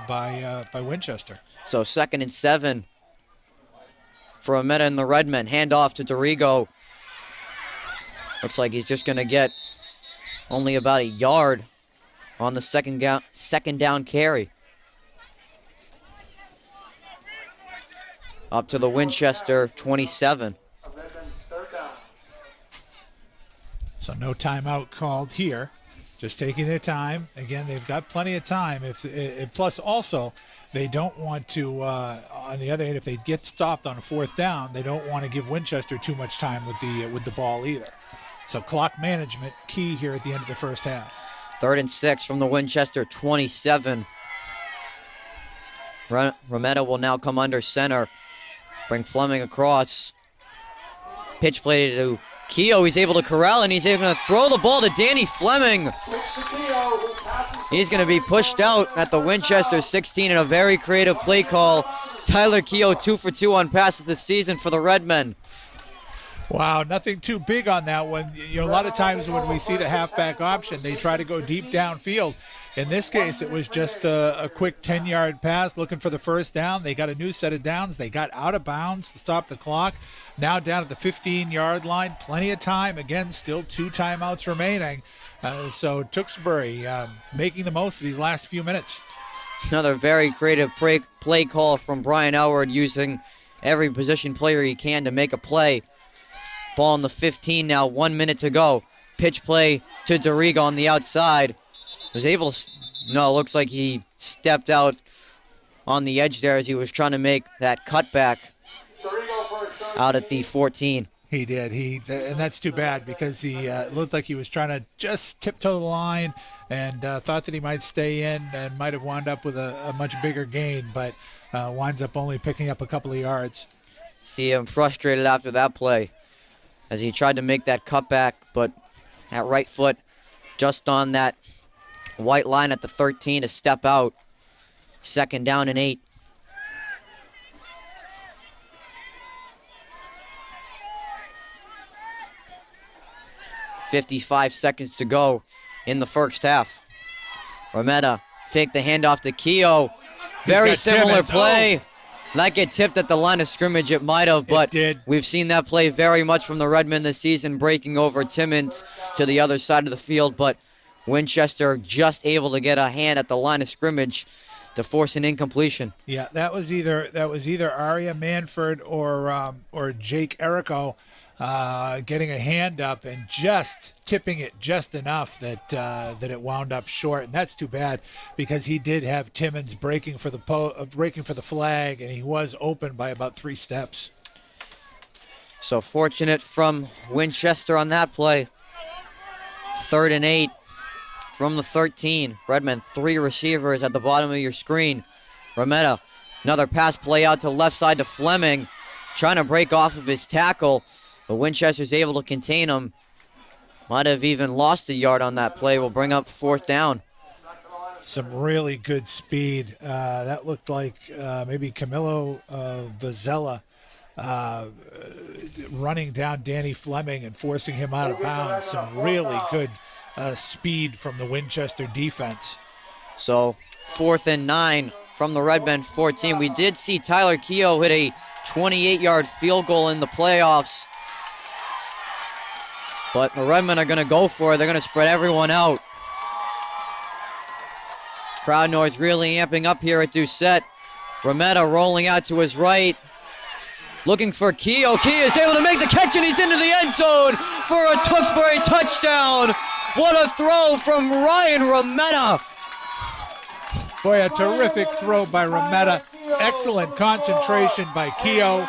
by Winchester. So 2nd and 7 for Rometta and the Redmen. Handoff to Dorigo. Looks like he's just going to get only about a yard on the second down carry. Up to the Winchester 27. So no timeout called here. Just taking their time. Again, they've got plenty of time. Plus also, they don't want to, on the other hand, if they get stopped on a 4th down, they don't want to give Winchester too much time with the ball either. So clock management key here at the end of the first half. 3rd and 6 from the Winchester 27. Rometta will now come under center. Bring Fleming across. Pitch play to Keogh. He's able to corral, and he's going to throw the ball to Danny Fleming. He's going to be pushed out at the Winchester 16 in a very creative play call. Tyler Keogh 2 for 2 on passes this season for the Redmen. Wow, nothing too big on that one. You know, a lot of times when we see the halfback option, they try to go deep downfield. In this case, it was just a quick 10-yard pass looking for the first down. They got a new set of downs. They got out of bounds to stop the clock. Now down at the 15-yard line. Plenty of time. Again, still 2 timeouts remaining. So Tewksbury making the most of these last few minutes. Another very creative play call from Brian Elward, using every position player he can to make a play. Ball in the 15 now, 1 minute to go. Pitch play to Doriga on the outside. Was able to, no, it looks like he stepped out on the edge there as he was trying to make that cutback out at the 14. He did. And that's too bad, because he looked like he was trying to just tiptoe the line and thought that he might stay in and might have wound up with a much bigger gain, but winds up only picking up a couple of yards. See him frustrated after that play as he tried to make that cutback, but that right foot just on that white line at the 13 to step out. 2nd down and 8. .55 seconds to go in the first half. Rometta fake the handoff to Keogh. Very similar play. Not get tipped at the line of scrimmage, it might have, but we've seen that play very much from the Redmen this season, breaking over Timmons to the other side of the field, but Winchester just able to get a hand at the line of scrimmage to force an incompletion. Yeah, that was either Aria Manford or Jake Erico getting a hand up and just tipping it just enough that it wound up short, and that's too bad, because he did have Timmons breaking for the flag, and he was open by about 3 steps. So fortunate from Winchester on that play. 3rd and 8 from the 13. Redmen 3 receivers at the bottom of your screen. Rometta, another pass play out to left side to Fleming, trying to break off of his tackle, but Winchester's able to contain him. Might have even lost a yard on that play. Will bring up 4th down. Some really good speed. That looked like maybe Camilo Vazella running down Danny Fleming and forcing him out of bounds. Some really good speed from the Winchester defense. So 4th and 9 from the Redmen 14. We did see Tyler Keogh hit a 28-yard field goal in the playoffs, but the Redmen are going to go for it. They're going to spread everyone out. Crowd noise really amping up here at Doucette. Rometta rolling out to his right, looking for Keogh. Keogh is able to make the catch, and he's into the end zone for a Tewksbury touchdown. What a throw from Ryan Rometta. Boy, a terrific throw by Rometta. Excellent concentration by Keogh.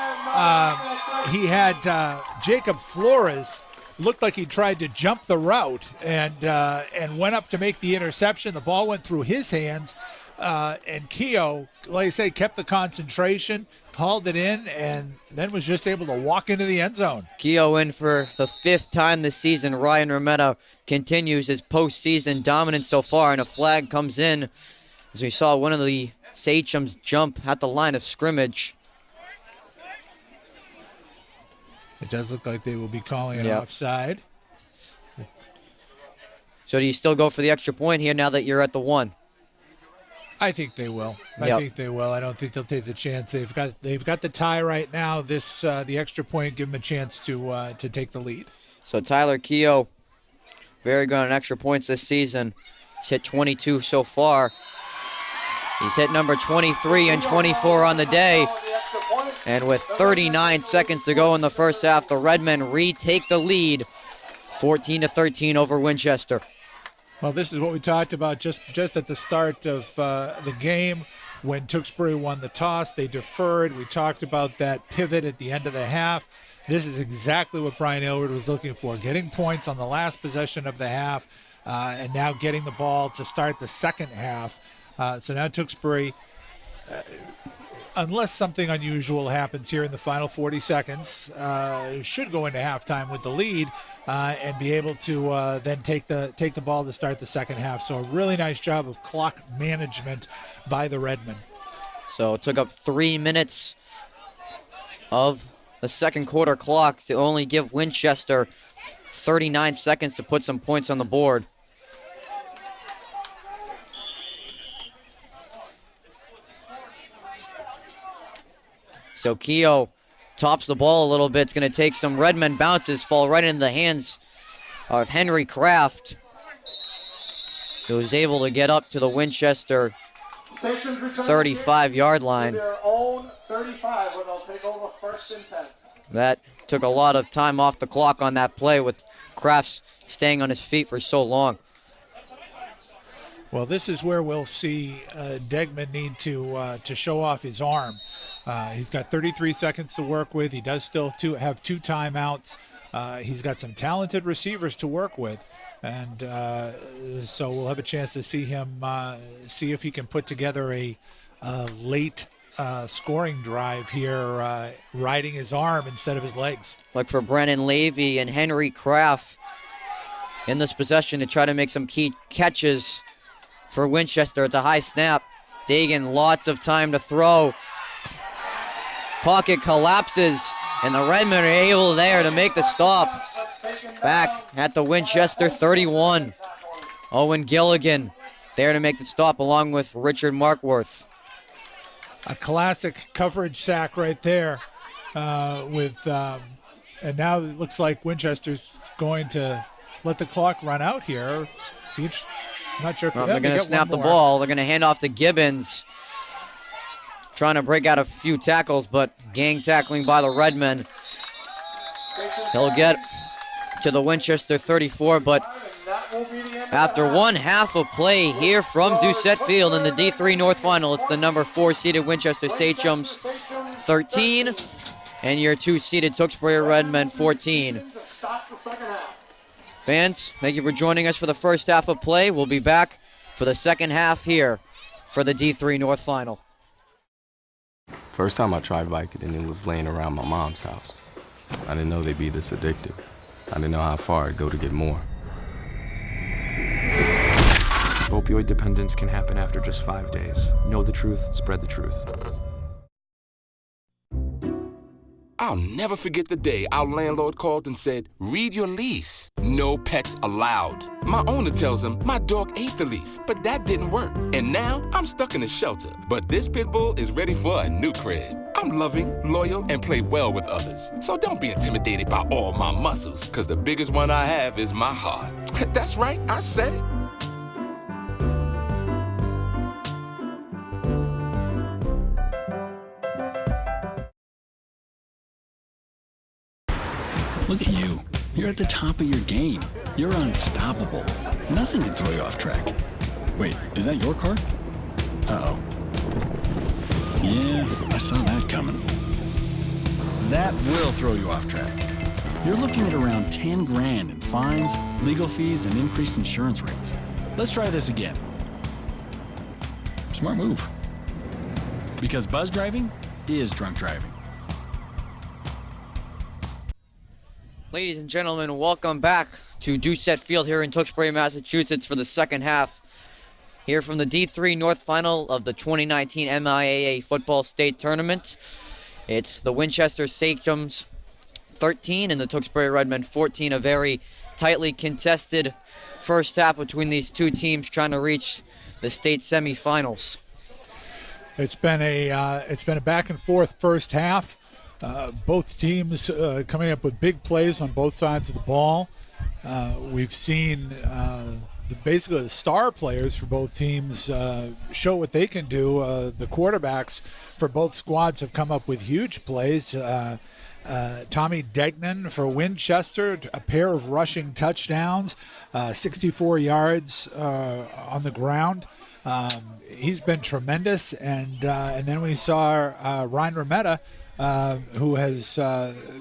He had Jacob Flores. Looked like he tried to jump the route and went up to make the interception. The ball went through his hands, and Keogh, like I say, kept the concentration, hauled it in, and then was just able to walk into the end zone. Keogh in for the 5th time this season. Ryan Rometta continues his postseason dominance so far, and a flag comes in as we saw one of the Sachems jump at the line of scrimmage. It does look like they will be calling it offside. So do you still go for the extra point here now that you're at the 1? I think they will. I think they will. I don't think they'll take the chance. They've got the tie right now. This the extra point give them a chance to take the lead. So Tyler Keogh, very good on extra points this season. He's hit 22 so far. He's hit number 23 and 24 on the day. And with 39 seconds to go in the first half, the Redmen retake the lead, 14-13 over Winchester. Well, this is what we talked about just at the start of the game. When Tewksbury won the toss, they deferred. We talked about that pivot at the end of the half. This is exactly what Brian Aylward was looking for, getting points on the last possession of the half, and now getting the ball to start the second half. So now Tewksbury unless something unusual happens here in the final 40 seconds, should go into halftime with the lead and be able to then take the ball to start the second half. So a really nice job of clock management by the Redmen. So it took up 3 minutes of the second quarter clock to only give Winchester 39 seconds to put some points on the board. So Keogh tops the ball a little bit. It's going to take some Redmen bounces, fall right into the hands of Henry Kraft, who was able to get up to the Winchester 35-yard line. Their own 35, where they'll take over first and 10. That took a lot of time off the clock on that play with Kraft staying on his feet for so long. Well, this is where we'll see Degman need to show off his arm. He's got 33 seconds to work with. He does still have 2 timeouts. He's got some talented receivers to work with. And so we'll have a chance to see him, see if he can put together a late scoring drive here, riding his arm instead of his legs. Like for Brennan Levy and Henry Kraft in this possession to try to make some key catches for Winchester. It's a high snap. Dagan, lots of time to throw. Pocket collapses, and the Redmen are able there to make the stop. Back at the Winchester 31. Owen Gilligan there to make the stop along with Richard Markworth. A classic coverage sack right there and now it looks like Winchester's going to let the clock run out here. I'm not sure if they're going to snap the ball. They're going to hand off to Gibbons. Trying to break out a few tackles, but gang tackling by the Redmen. He'll get to the Winchester 34, but after one half of play here from Doucette Field in the D3 North Final, it's the number 4 seeded Winchester Sachems 13 and your 2 seeded Tewksbury Redmen 14. Fans, thank you for joining us for the first half of play. We'll be back for the second half here for the D3 North Final. First time I tried Vicodin, it was laying around my mom's house. I didn't know they'd be this addictive. I didn't know how far I'd go to get more. Opioid dependence can happen after just 5 days. Know the truth, spread the truth. I'll never forget the day our landlord called and said, "Read your lease. No pets allowed." My owner tells him my dog ate the lease, but that didn't work. And now I'm stuck in a shelter. But this pit bull is ready for a new crib. I'm loving, loyal, and play well with others. So don't be intimidated by all my muscles, because the biggest one I have is my heart. That's right, I said it. Look at you. You're at the top of your game. You're unstoppable. Nothing can throw you off track. Wait, is that your car? Uh-oh. Yeah, I saw that coming. That will throw you off track. You're looking at around 10 grand in fines, legal fees, and increased insurance rates. Let's try this again. Smart move. Because buzz driving is drunk driving. Ladies and gentlemen, welcome back to Doucette Field here in Tewksbury, Massachusetts for the second half. Here from the D3 North Final of the 2019 MIAA Football State Tournament. It's the Winchester Sachems 13 and the Tewksbury Redmen 14. A very tightly contested first half between these two teams trying to reach the state semifinals. It's been a back and forth first half. Both teams coming up with big plays on both sides of the ball. We've seen basically the star players for both teams show what they can do. The quarterbacks for both squads have come up with huge plays. Tommy Degnan for Winchester, a pair of rushing touchdowns, 64 yards on the ground. He's been tremendous. And then we saw Ryan Rometta who has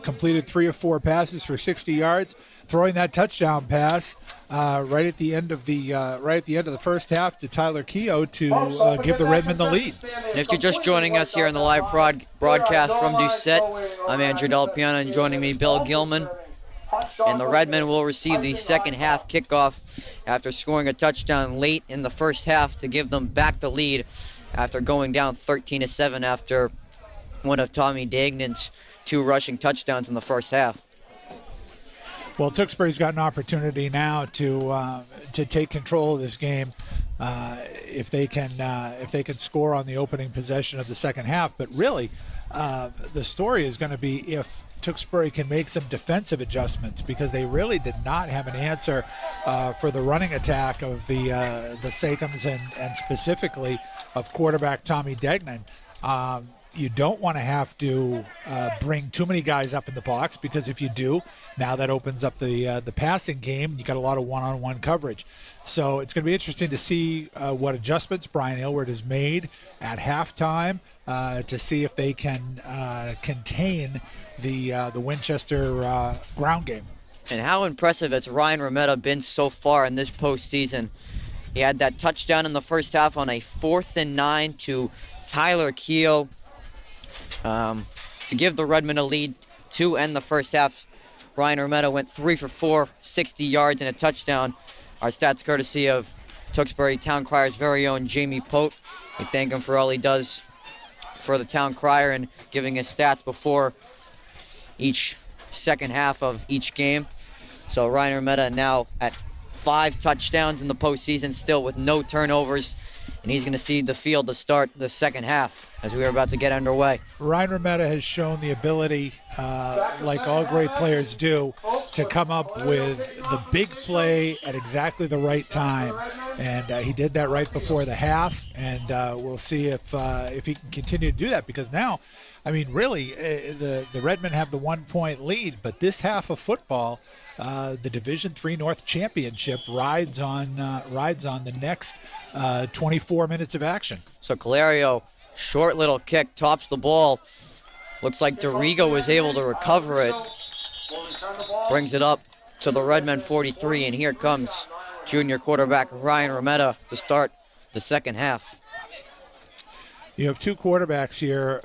completed 3 of 4 passes for 60 yards, throwing that touchdown pass right at the end of the first half to Tyler Keogh to give the Redmen the lead. And if you're just joining us here in the live broadcast from Doucette, I'm Andrew Delpiana, and joining me, Bill Gilman. And the Redmen will receive the second half kickoff after scoring a touchdown late in the first half to give them back the lead after going down 13-7 after one of Tommy Dagnan's 2 rushing touchdowns in the first half. Well, Tewksbury's got an opportunity now to take control of this game if they can score on the opening possession of the second half. But really, the story is going to be if Tewksbury can make some defensive adjustments, because they really did not have an answer for the running attack of the Sakums and specifically of quarterback Tommy Degnan. You don't want to have to bring too many guys up in the box, because if you do, now that opens up the passing game. You got a lot of one-on-one coverage. So it's going to be interesting to see what adjustments Brian Aylward has made at halftime to see if they can contain the Winchester ground game. And how impressive has Ryan Rometta been so far in this postseason? He had that touchdown in the first half on a 4th and 9 to Tyler Keogh to give the Redmen a lead to end the first half. Ryan Rometta went 3 for 4, 60 yards and a touchdown. Our stats courtesy of Tewksbury Town Crier's very own Jamie Pote. We thank him for all he does for the Town Crier and giving his stats before each second half of each game. So Ryan Rometta now at 5 touchdowns in the postseason, still with no turnovers, and he's going to see the field to start the second half as we are about to get underway. Ryan Rometta has shown the ability, like all great players do, to come up with the big play at exactly the right time, and he did that right before the half, and we'll see if he can continue to do that, because now, I mean, really, the Redmen have the 1-point lead, but this half of football, the Division III North Championship rides on the next 24 minutes of action. So Calerio, short little kick, tops the ball. Looks like DeRigo was able to recover it. Brings it up to the Redmen 43, and here comes junior quarterback Ryan Rometta to start the second half. You have 2 quarterbacks here,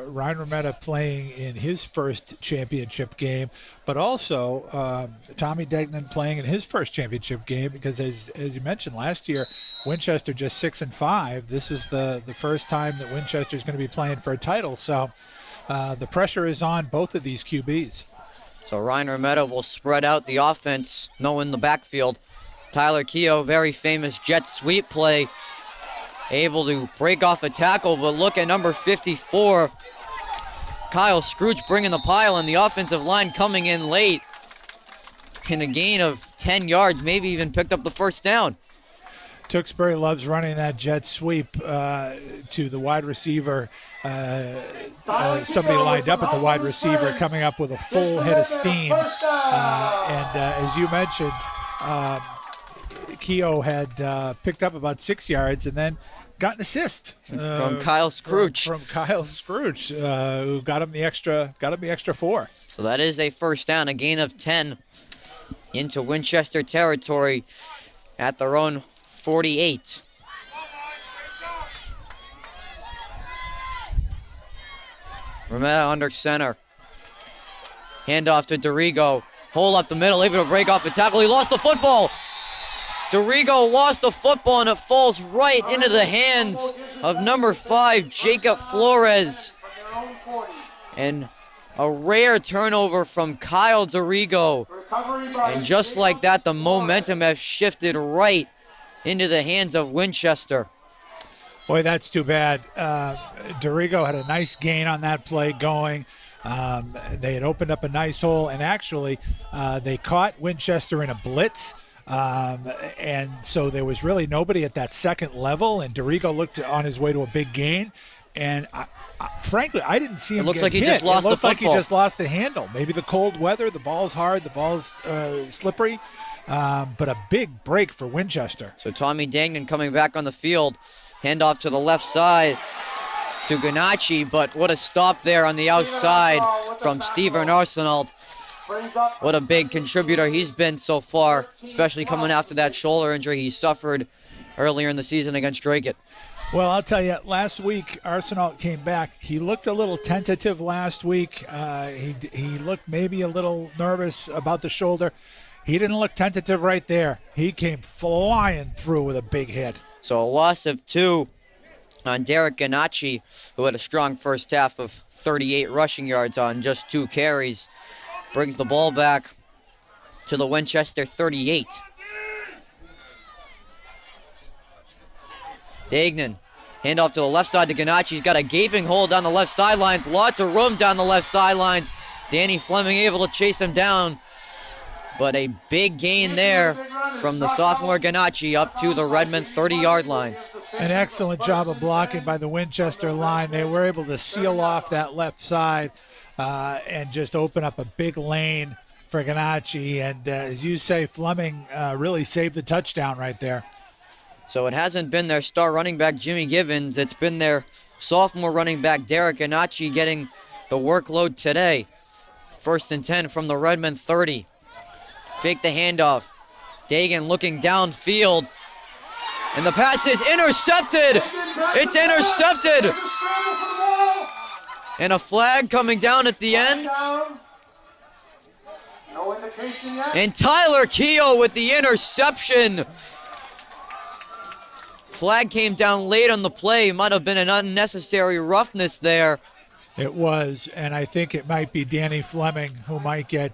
Ryan Rometta playing in his first championship game, but also Tommy Degnan playing in his first championship game, because as you mentioned, last year, Winchester just 6-5. This is the first time that Winchester is going to be playing for a title, so the pressure is on both of these QBs. So Ryan Rometta will spread out the offense, knowing the backfield. Tyler Keogh, very famous jet sweep play, able to break off a tackle, but look at number 54. Kyle Scrooge bringing the pile, and the offensive line coming in late in a gain of 10 yards, maybe even picked up the first down. Tewksbury loves running that jet sweep to the wide receiver. Somebody lined up at the wide receiver, coming up with a full head of steam. And as you mentioned, Keogh had picked up about 6 yards and then got an assist from Kyle Scrooge. From Kyle Scrooge, who got him the extra 4. So that is a first down, a gain of 10 into Winchester territory at their own 48. Rometta under center. Handoff to DeRigo. Hole up the middle, able to break off the tackle. He lost the football. DeRigo lost the football, and it falls right into the hands of number 5, Jacob Flores. And a rare turnover from Kyle DeRigo. And just like that, the momentum has shifted right into the hands of Winchester. Boy, that's too bad. DeRigo had a nice gain on that play going. They had opened up a nice hole, and actually they caught Winchester in a blitz. And so there was really nobody at that second level, and DeRigo looked on his way to a big gain. And frankly, I didn't see him. It looks like he just lost the football. It looked like he just lost the handle. Maybe the cold weather, the ball's hard, the ball's slippery, but a big break for Winchester. So Tommy Dagnan coming back on the field. Handoff to the left side. to Ganacci, but what a stop there on the outside from Steven Arsenault. What a big contributor he's been so far, especially coming after that shoulder injury he suffered earlier in the season against Drake. Well, I'll tell you, last week Arsenault came back. He looked a little tentative last week. He looked maybe a little nervous about the shoulder. He didn't look tentative right there. He came flying through with a big hit. So a loss of 2 on Derek Ganacci, who had a strong first half of 38 rushing yards on just 2 carries. Brings the ball back to the Winchester 38. Dagnan, handoff to the left side to Ganacci. He's got a gaping hole down the left sidelines. Lots of room down the left sidelines. Danny Fleming able to chase him down. But a big gain there from the sophomore Ganacci up to the Redmond 30-yard line. An excellent job of blocking by the Winchester line. They were able to seal off that left side and just open up a big lane for Ganacci. And as you say, Fleming really saved the touchdown right there. So it hasn't been their star running back, Jimmy Givens. It's been their sophomore running back, Derek Ganacci, getting the workload today. 1st and 10 from the Redmond 30. Fake the handoff. Dagan looking downfield. And the pass is intercepted. It's intercepted. And a flag coming down at the end. And Tyler Keogh with the interception. Flag came down late on the play. Might have been an unnecessary roughness there. It was, and I think it might be Danny Fleming who might get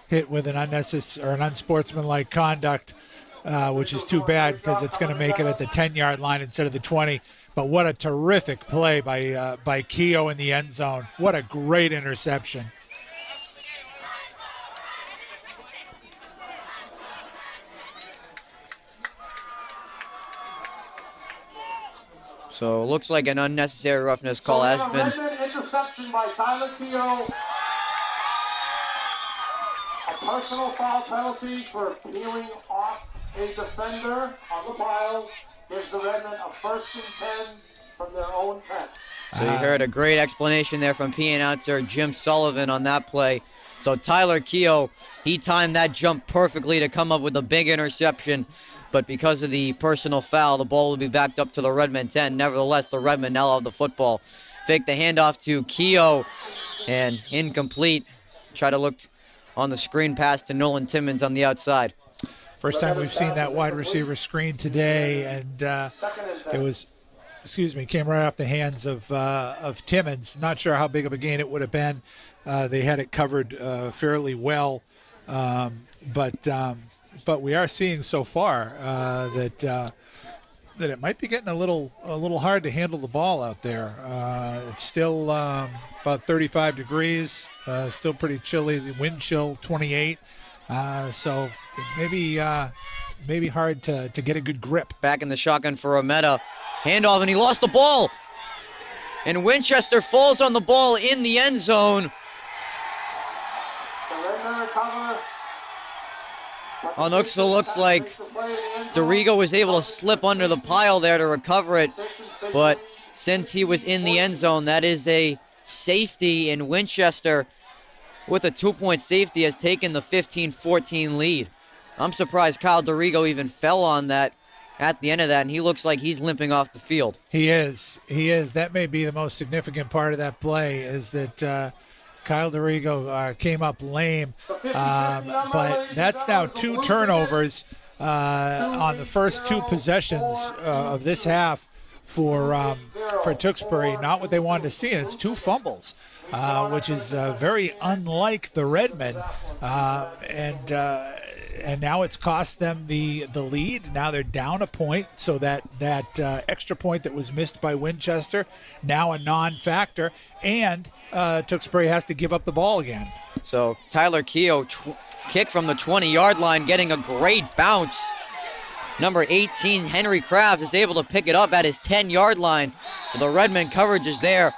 hit with an unnecessary or an unsportsmanlike conduct, which is too bad because it's going to make it at the 10-yard line instead of the 20. But what a terrific play by Keogh in the end zone. What a great interception. So it looks like an unnecessary roughness call has been. Interception by Tyler Keogh. A personal foul penalty for peeling off a defender on the pile gives the Redmond a 1st and 10 from their own 10. So you heard a great explanation there from P announcer Jim Sullivan on that play. So Tyler Keogh, he timed that jump perfectly to come up with a big interception. But because of the personal foul, the ball will be backed up to the Redmond 10. Nevertheless, the Redmond now have the football. Fake the handoff to Keogh, and incomplete. Try to look on the screen pass to Nolan Timmons on the outside. First time we've seen that wide receiver screen today, and it was, came right off the hands of Timmons. Not sure how big of a gain it would have been. They had it covered fairly well, but we are seeing so far that it might be getting a little hard to handle the ball out there. It's still about 35 degrees, still pretty chilly. The wind chill 28, so maybe hard to get a good grip. Back in the shotgun for Rometta. Handoff, and he lost the ball. And Winchester falls on the ball in the end zone. Also looks like Dorigo was able to slip under the pile there to recover it. But since he was in the end zone, that is a safety, in Winchester with a 2-point safety has taken the 15-14 lead. I'm surprised Kyle Dorigo even fell on that at the end of that, and he looks like he's limping off the field. He is. That may be the most significant part of that play, is that Kyle Dorigo came up lame, but that's now 2 turnovers on the first 2 possessions of this half for Tewksbury. Not what they wanted to see, and it's 2 fumbles, which is very unlike the Redmen, and now it's cost them the lead. Now they're down a point, so that extra point that was missed by Winchester, now a non-factor, and Tewksbury has to give up the ball again. So Tyler Keogh, kick from the 20-yard line, getting a great bounce. Number 18, Henry Kraft, is able to pick it up at his 10-yard line. The Redmen coverage is there.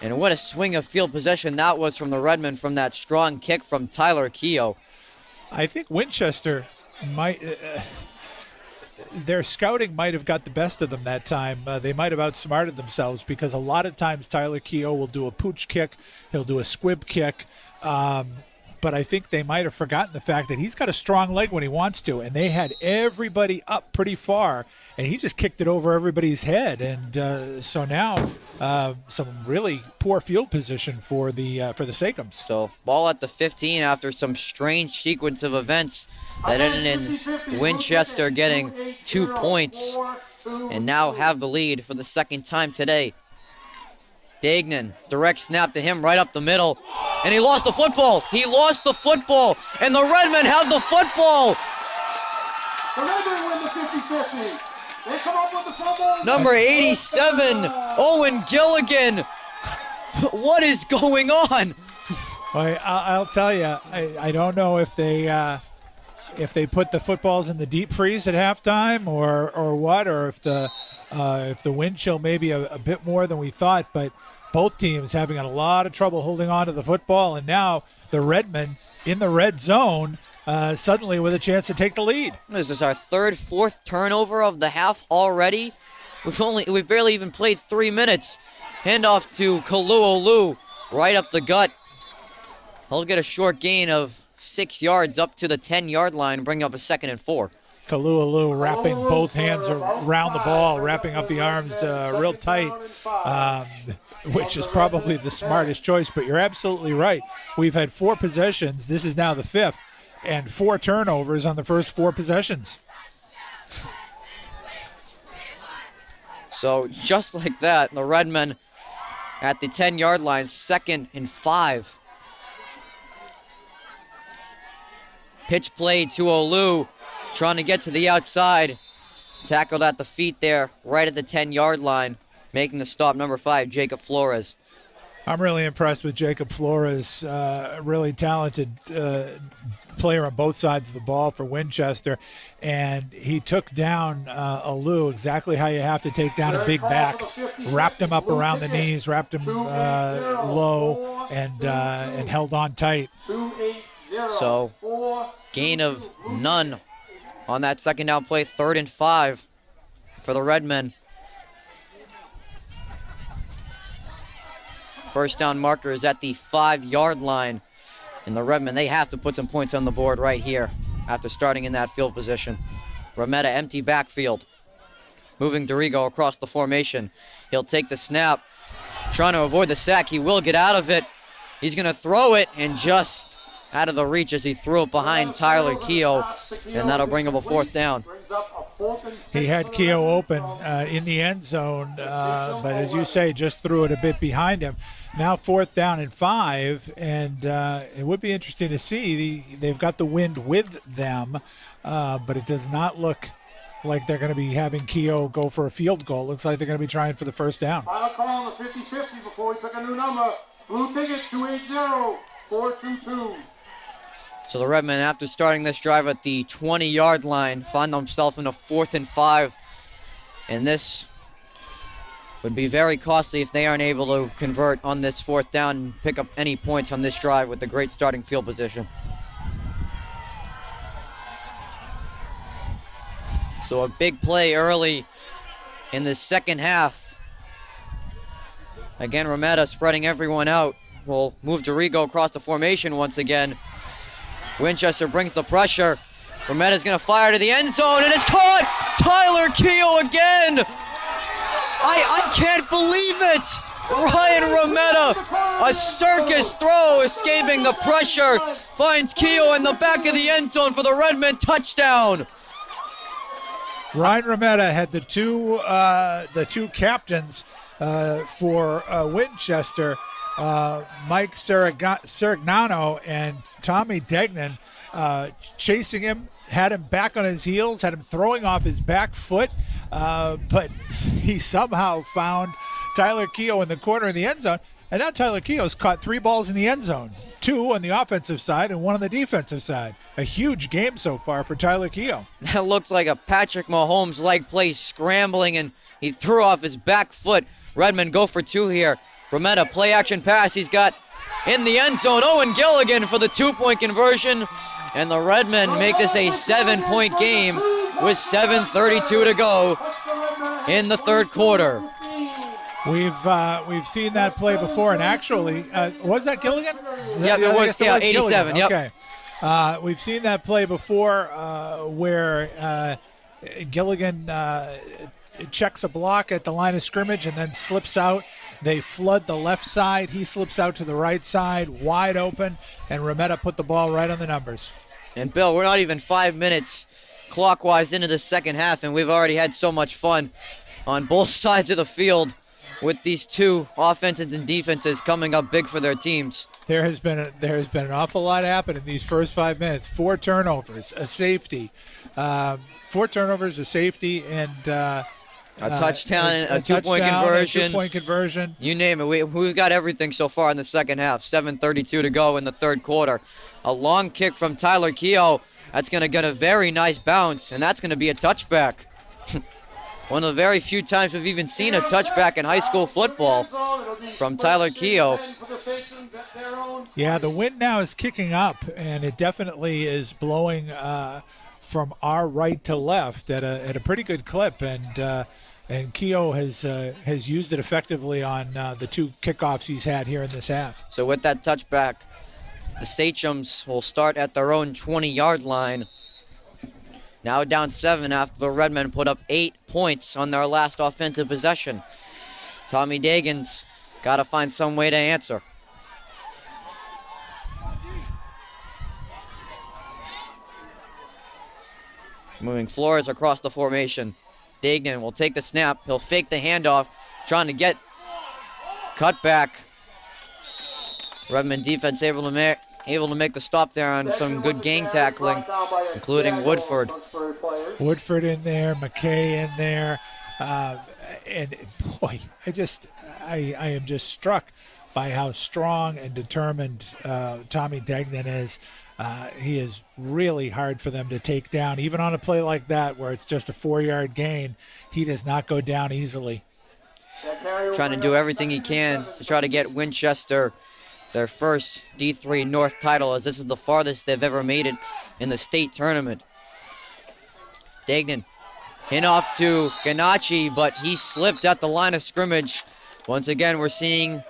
And what a swing of field possession that was from the Redmen from that strong kick from Tyler Keogh. I think Winchester might, their scouting might have got the best of them that time. They might have outsmarted themselves, because a lot of times Tyler Keogh will do a pooch kick, he'll do a squib kick, but I think they might have forgotten the fact that he's got a strong leg when he wants to, and they had everybody up pretty far, and he just kicked it over everybody's head, and so now some really poor field position for the Sakums. So ball at the 15 after some strange sequence of events that ended in Winchester getting 2 points and now have the lead for the second time today. Dagnan, direct snap to him right up the middle, and he lost the football. He lost the football, and the Redmen have the football. The Redmen win the 50-50. They come up with the fumble. Number 87, Owen Gilligan. What is going on? Well, I'll tell you, I don't know if they put the footballs in the deep freeze at halftime or what, or if the wind chill maybe a bit more than we thought, but both teams having a lot of trouble holding on to the football, and now the Redmen in the red zone suddenly with a chance to take the lead. This is our fourth turnover of the half already. We've barely even played 3 minutes. Handoff to Kalu'olu, right up the gut. He'll get a short gain of 6 yards up to the 10-yard line, bring up a 2nd and 4. Kalu'olu wrapping both hands around the ball, wrapping up the arms real tight, which is probably the smartest choice, but you're absolutely right. We've had 4 possessions. This is now the 5th, and 4 turnovers on the first 4 possessions. So just like that, the Redmen at the 10-yard line, 2nd and 5. Pitch play to Olu, trying to get to the outside. Tackled at the feet there, right at the 10-yard line. Making the stop, number 5, Jacob Flores. I'm really impressed with Jacob Flores, really talented player on both sides of the ball for Winchester, and he took down Olu exactly how you have to take down a big back, wrapped him up around the knees, wrapped him low, and held on tight. So, gain of none on that second down play, 3rd and 5 for the Redmen. First down marker is at the 5-yard line. And the Redmen, they have to put some points on the board right here after starting in that field position. Rometta, empty backfield. Moving Dorigo across the formation. He'll take the snap. Trying to avoid the sack. He will get out of it. He's going to throw it, and just out of the reach as he threw it behind Tyler Keogh. And that'll bring him a 4th down. He had Keogh open in the end zone, but as you say, just threw it a bit behind him. Now 4th down and 5, and it would be interesting to see. They've got the wind with them, but it does not look like they're going to be having Keogh go for a field goal. Looks like they're going to be trying for the first down. Final call on the 50-50 before we pick a new number. Blue ticket 280-422. So the Redmen, after starting this drive at the 20-yard line, find themselves in a 4th and 5. And this would be very costly if they aren't able to convert on this 4th down and pick up any points on this drive with the great starting field position. So a big play early in the second half. Again, Rometta spreading everyone out. Will move Dorigo across the formation once again. Winchester brings the pressure. Rometta's going to fire to the end zone, and it's caught! Tyler Keogh again! I can't believe it! Ryan Rometta, a circus throw, escaping the pressure, finds Keogh in the back of the end zone for the Redmen touchdown. Ryan Rometta had the two captains for Winchester, Mike Sirignano and Tommy Degnan, chasing him, had him back on his heels, had him throwing off his back foot, but he somehow found Tyler Keogh in the corner of the end zone, and now Tyler Keogh's caught 3 balls in the end zone, 2 on the offensive side and 1 on the defensive side. A huge game so far for Tyler Keogh. That looked like a Patrick Mahomes-like play, scrambling, and he threw off his back foot. Redmen go for 2 here. Rometta, play action pass. He's got in the end zone Owen Gilligan for the 2-point conversion. And the Redmen make this a 7-point game with 7:32 to go in the third quarter. We've seen that play before, and actually, was that Gilligan? Yep, it was. Yeah, 87. Gilligan. Yep. Okay. We've seen that play before where Gilligan checks a block at the line of scrimmage and then slips out. They flood the left side. He slips out to the right side, wide open, and Remetta put the ball right on the numbers. And Bill, we're not even 5 minutes clockwise into the second half, and we've already had so much fun on both sides of the field with these two offenses and defenses coming up big for their teams. There has been an awful lot happen in these first 5 minutes. 4 turnovers, a safety, 4 turnovers, a safety, and a touchdown, a two-point conversion. You name it. We've got everything so far in the second half. 7:32 to go in the third quarter. A long kick from Tyler Keogh. That's going to get a very nice bounce, and that's going to be a touchback. One of the very few times we've even seen a touchback in high school football from Tyler Keogh. Yeah, the wind now is kicking up, and it definitely is blowing from our right to left at a pretty good clip, and Keogh has used it effectively on the 2 kickoffs he's had here in this half. So with that touchback, the Sachems will start at their own 20-yard line. Now down 7 after the Redmen put up 8 points on their last offensive possession. Tommy Dagan's got to find some way to answer. Moving Flores across the formation. Dagan will take the snap. He'll fake the handoff, trying to get cut back. Redmond defense able to make the stop there on some good gang tackling, including Woodford. Woodford in there, McKay in there, and boy, I am just struck by how strong and determined Tommy Degnan is. He is really hard for them to take down. Even on a play like that where it's just a 4-yard gain, he does not go down easily. Trying to do everything he can to try to get Winchester their first D3 North title, as this is the farthest they've ever made it in the state tournament. Degnan, hand off to Ganachi, but he slipped at the line of scrimmage. Once again, we're seeing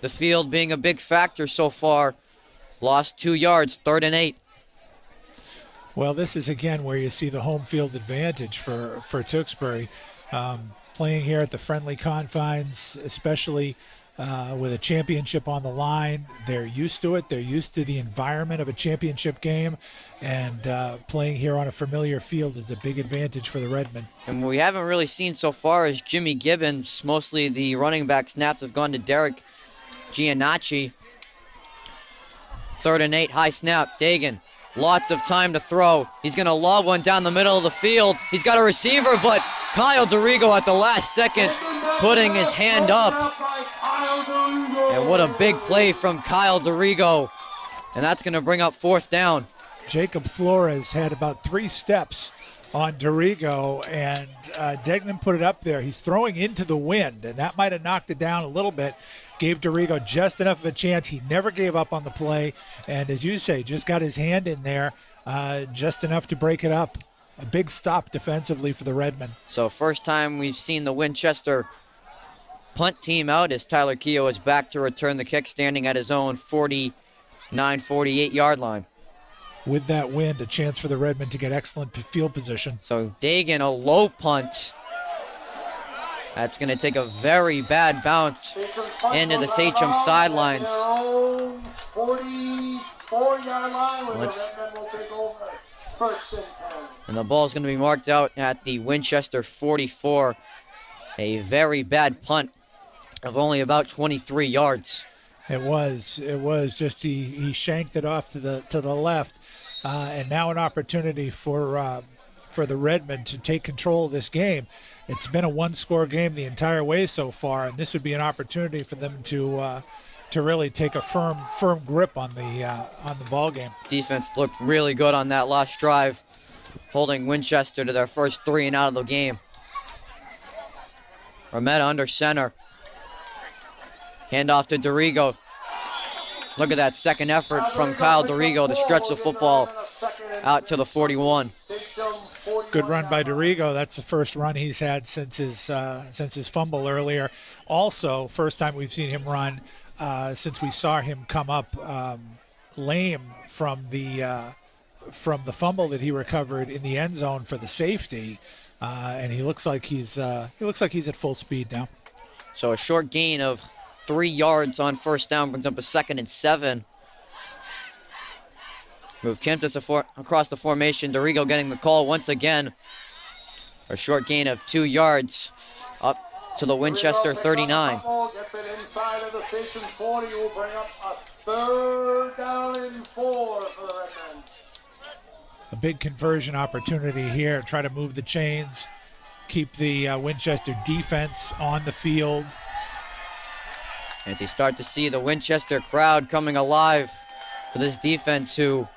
the field being a big factor so far. Lost 2 yards, 3rd and 8. Well, this is again where you see the home field advantage for Tewksbury. Playing here at the friendly confines, especially with a championship on the line. They're used to it. They're used to the environment of a championship game, and playing here on a familiar field is a big advantage for the Redmen. And what we haven't really seen so far is Jimmy Gibbons. Mostly the running back snaps have gone to Derek Giannacci. 3rd and 8, high snap. Dagan, lots of time to throw. He's going to lob one down the middle of the field. He's got a receiver, but Kyle DeRigo at the last second putting his hand up. And what a big play from Kyle DeRigo. And that's going to bring up 4th down. Jacob Flores had about 3 steps on DeRigo, and Degnan put it up there. He's throwing into the wind, and that might have knocked it down a little bit. Gave DeRigo just enough of a chance. He never gave up on the play, and as you say, just got his hand in there just enough to break it up. A big stop defensively for the Redmen. So first time we've seen the Winchester punt team out as Tyler Keogh is back to return the kick, standing at his own 49-48 yard line. With that wind, a chance for the Redmen to get excellent field position. So Dagan, a low punt. That's going to take a very bad bounce into the Sachem sidelines. And the ball's going to be marked out at the Winchester 44. A very bad punt of only about 23 yards. It was just he shanked it off to the left, and now an opportunity for the Redmen to take control of this game. It's been a 1-score game the entire way so far, and this would be an opportunity for them to really take a firm grip on the ball game. Defense looked really good on that last drive, holding Winchester to their first 3 and out of the game. Remetta under center. Hand off to DeRigo. Look at that second effort from Kyle DeRigo to stretch the football out to the 41. Good run by DeRigo. That's the first run he's had since his fumble earlier. Also, first time we've seen him run since we saw him come up lame from the fumble that he recovered in the end zone for the safety, and he looks like he's at full speed now. So a short gain of 3 yards on first down brings up a 2nd and 7. Move Kemptis across the formation. DeRigo getting the call once again. A short gain of 2 yards up to the Winchester 39. Gets it inside of the station 40. Will bring up a 3rd down and 4 for the Redmen. A big conversion opportunity here. Try to move the chains, keep the Winchester defense on the field. As you start to see the Winchester crowd coming alive for this defense, who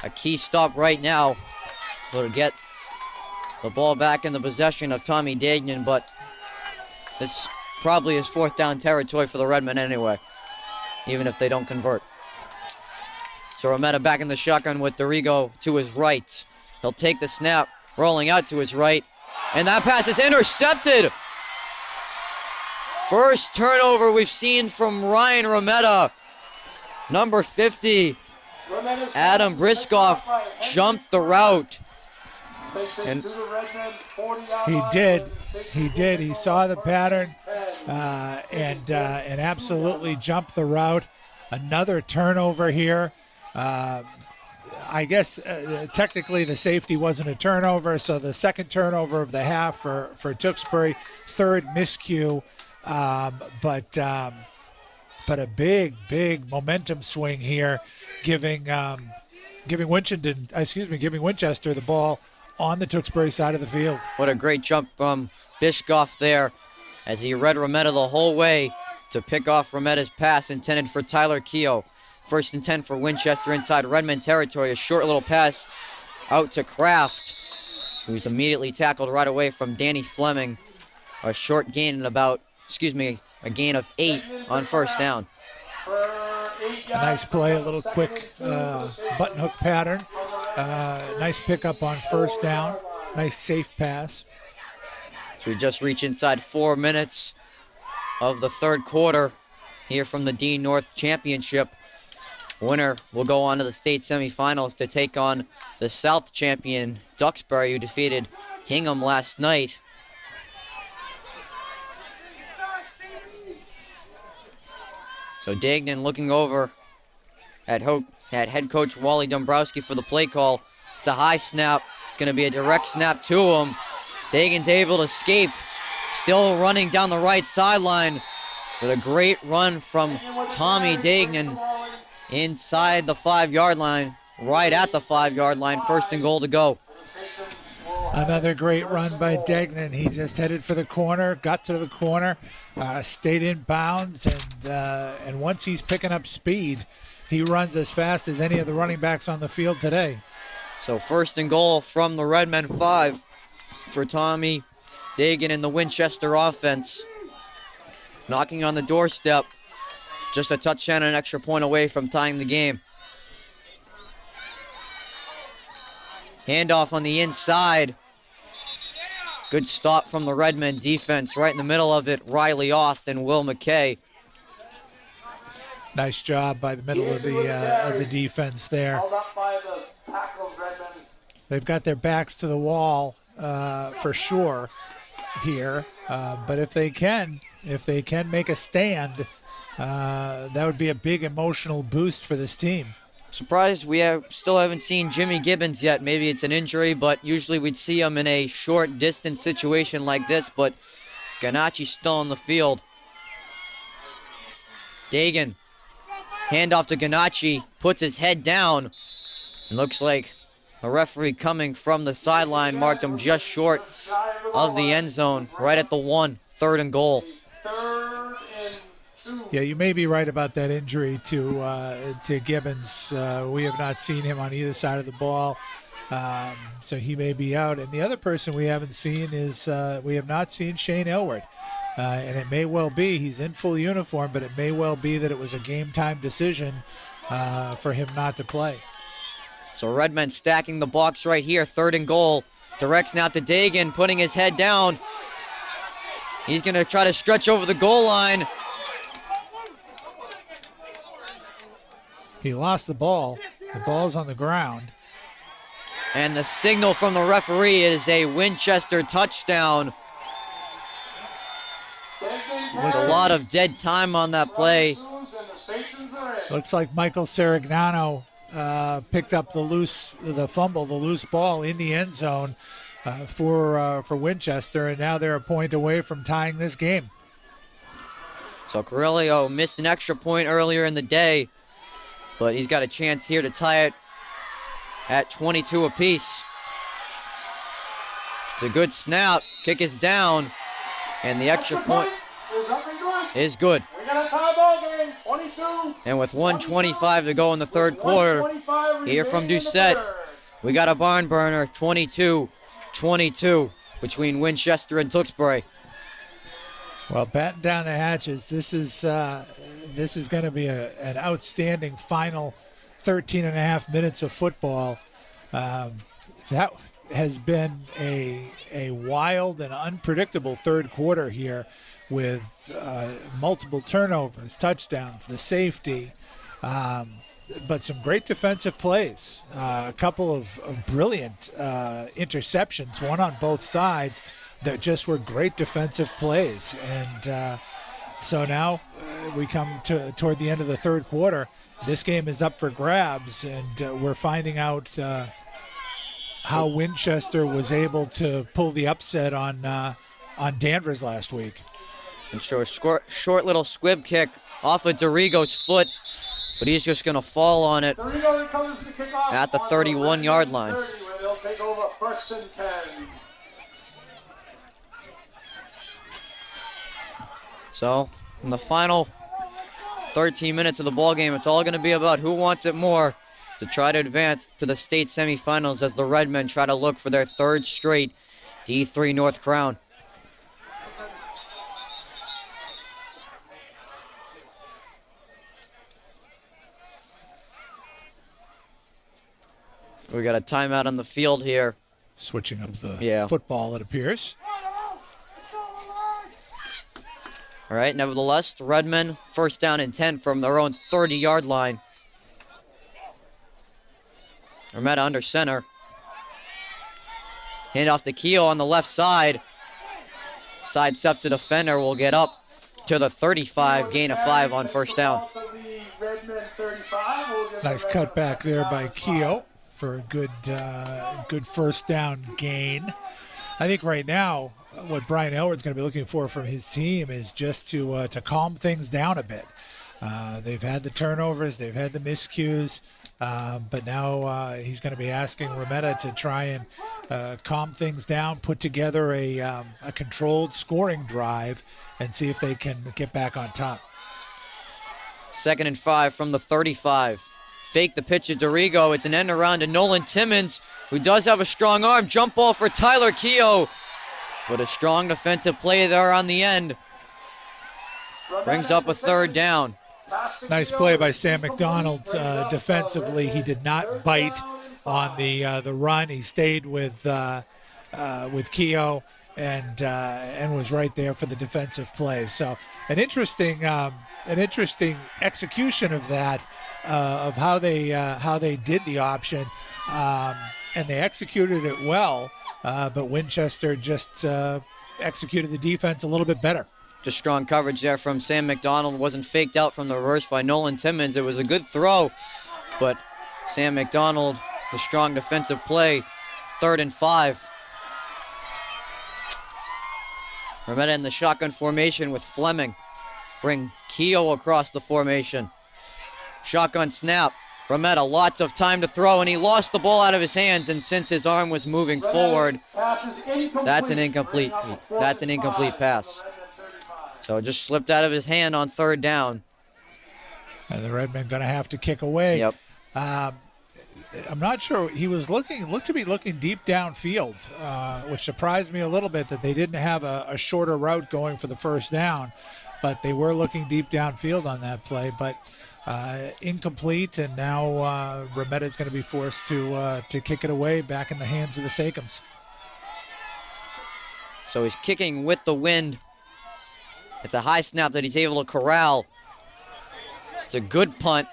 a key stop right now will get the ball back in the possession of Tommy Dagnan, but this probably is 4th down territory for the Redmen anyway, even if they don't convert. So Rometta back in the shotgun with DeRigo to his right. He'll take the snap, rolling out to his right, and that pass is intercepted. First turnover we've seen from Ryan Rometta. Number 50, Adam Briskoff, jumped the route. And he did. He saw the pattern and absolutely jumped the route. Another turnover here. I guess technically the safety wasn't a turnover, so the 2nd turnover of the half for Tewksbury, 3rd miscue. But a big momentum swing here, giving Winchester the ball on the Tewksbury side of the field. What a great jump from Bishkoff there, as he read Rometta the whole way to pick off Rometta's pass intended for Tyler Keogh. 1st and 10 for Winchester inside Redmond territory. A short little pass out to Kraft, who's immediately tackled right away from Danny Fleming. A short gain a gain of 8 on first down. A nice play, a little quick button hook pattern. Nice pickup on first down. Nice safe pass. So we just reach inside 4 minutes of the 3rd quarter here from the Dean North Championship. Winner will go on to the state semifinals to take on the South champion Tewksbury, who defeated Hingham last night. So Dagnan looking over at head coach Wally Dombrowski for the play call. It's a high snap. It's going to be a direct snap to him. Dagan's able to escape. Still running down the right sideline with a great run from Tommy Dagnan inside the 5-yard line, right at the 5-yard line. 1st and goal to go. Another great run by Dagnan. He just headed for the corner, got to the corner, stayed in bounds, and once he's picking up speed, he runs as fast as any of the running backs on the field today. So 1st and goal from the Redmen 5 for Tommy Dagan in the Winchester offense. Knocking on the doorstep, just a touchdown and an extra point away from tying the game. Handoff on the inside. Good stop from the Redmen defense. Right in the middle of it, Riley Auth and Will McKay. Nice job by the middle of the defense there. They've got their backs to the wall for sure here, but if they can make a stand, that would be a big emotional boost for this team. Surprised we still haven't seen Jimmy Gibbons yet. Maybe it's an injury, but usually we'd see him in a short distance situation like this, but Ganacci's still on the field. Dagan, handoff to Ganacci, puts his head down. It looks like a referee coming from the sideline marked him just short of the end zone, right at the 1, 3rd and goal. Yeah, you may be right about that injury to Gibbons. We have not seen him on either side of the ball, so he may be out. And the other person we haven't seen is we have not seen Shane Elward. And it may well be he's in full uniform, but it may well be that it was a game time decision for him not to play. So Redmond stacking the box right here, 3rd and goal. Directs now to Dagan, putting his head down. He's going to try to stretch over the goal line. He lost the ball. The ball's on the ground. And the signal from the referee is a Winchester touchdown. There's a lot of dead time on that play. Looks like Michael Saragnano picked up the loose ball in the end zone for Winchester, and now they're a point away from tying this game. So Carrillo missed an extra point earlier in the day, but he's got a chance here to tie it at 22 apiece. It's a good snap. Kick is down, and the extra point is good. And with 1:25 to go in the 3rd quarter, here from Doucette, we got a barn burner, 22-22 between Winchester and Tewksbury. Well, batten down the hatches. This is going to be an outstanding final 13 and a half minutes of football. That has been a wild and unpredictable 3rd quarter here, with multiple turnovers, touchdowns, the safety, but some great defensive plays. A couple of brilliant interceptions, one on both sides, that just were great defensive plays. And so now we come toward the end of the 3rd quarter. This game is up for grabs, and we're finding out how Winchester was able to pull the upset on Danvers last week. And short little squib kick off of Dorigo's foot, but he's just going to fall on it at the 31-yard line. So, in the final 13 minutes of the ball game, it's all going to be about who wants it more to try to advance to the state semifinals as the Redmen try to look for their 3rd straight D3 North crown. We got a timeout on the field here. Switching up the football, it appears. All right, nevertheless, the Redmen 1st down and 10 from their own 30-yard line. Armetta under center. Hand off to Keogh on the left side. Sidesteps the defender, will get up to the 35, gain of 5 on 1st down. Nice cutback there by Keogh for a good 1st down gain. I think right now what Brian Elward's going to be looking for from his team is just to calm things down a bit. They've had the turnovers, they've had the miscues, but now he's going to be asking Rometta to try and calm things down, put together a controlled scoring drive, and see if they can get back on top. 2nd and 5 from the 35. Fake the pitch to Dorigo. It's an end around to Nolan Timmons, who does have a strong arm. Jump ball for Tyler Keogh. But a strong defensive play there on the end. Brings up a 3rd down. Nice play by Sam McDonald defensively. He did not bite on the run. He stayed with Keogh and was right there for the defensive play. So an interesting execution of that, of how they did the option, and they executed it well. But Winchester just executed the defense a little bit better. Just strong coverage there from Sam McDonald. Wasn't faked out from the reverse by Nolan Timmons. It was a good throw, but Sam McDonald, the strong defensive play. 3rd and 5. Rometta in the shotgun formation with Fleming. Bring Keogh across the formation. Shotgun snap. Rometta, lots of time to throw, and he lost the ball out of his hands, and since his arm was moving forward, that's an incomplete pass. So it just slipped out of his hand on 3rd down. And the Redmen going to have to kick away. Yep. I'm not sure. He looked to be looking deep downfield, which surprised me a little bit that they didn't have a shorter route going for the 1st down, but they were looking deep downfield on that play. But incomplete, and now Remetta is going to be forced to kick it away back in the hands of the Sakums. So he's kicking with the wind. It's a high snap that he's able to corral. It's a good punt.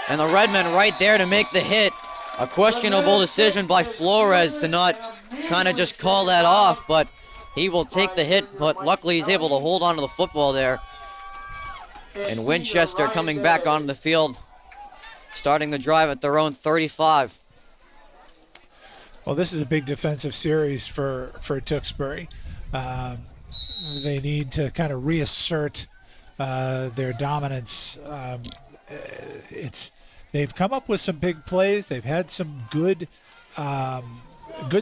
And the Redmen right there to make the hit. A questionable decision by Flores to not kind of just call that off, but he will take the hit, but luckily he's able to hold on to the football there. And Winchester coming back onto the field, starting the drive at their own 35. Well, this is a big defensive series for Tewksbury. They need to kind of reassert their dominance. They've come up with some big plays. They've had some good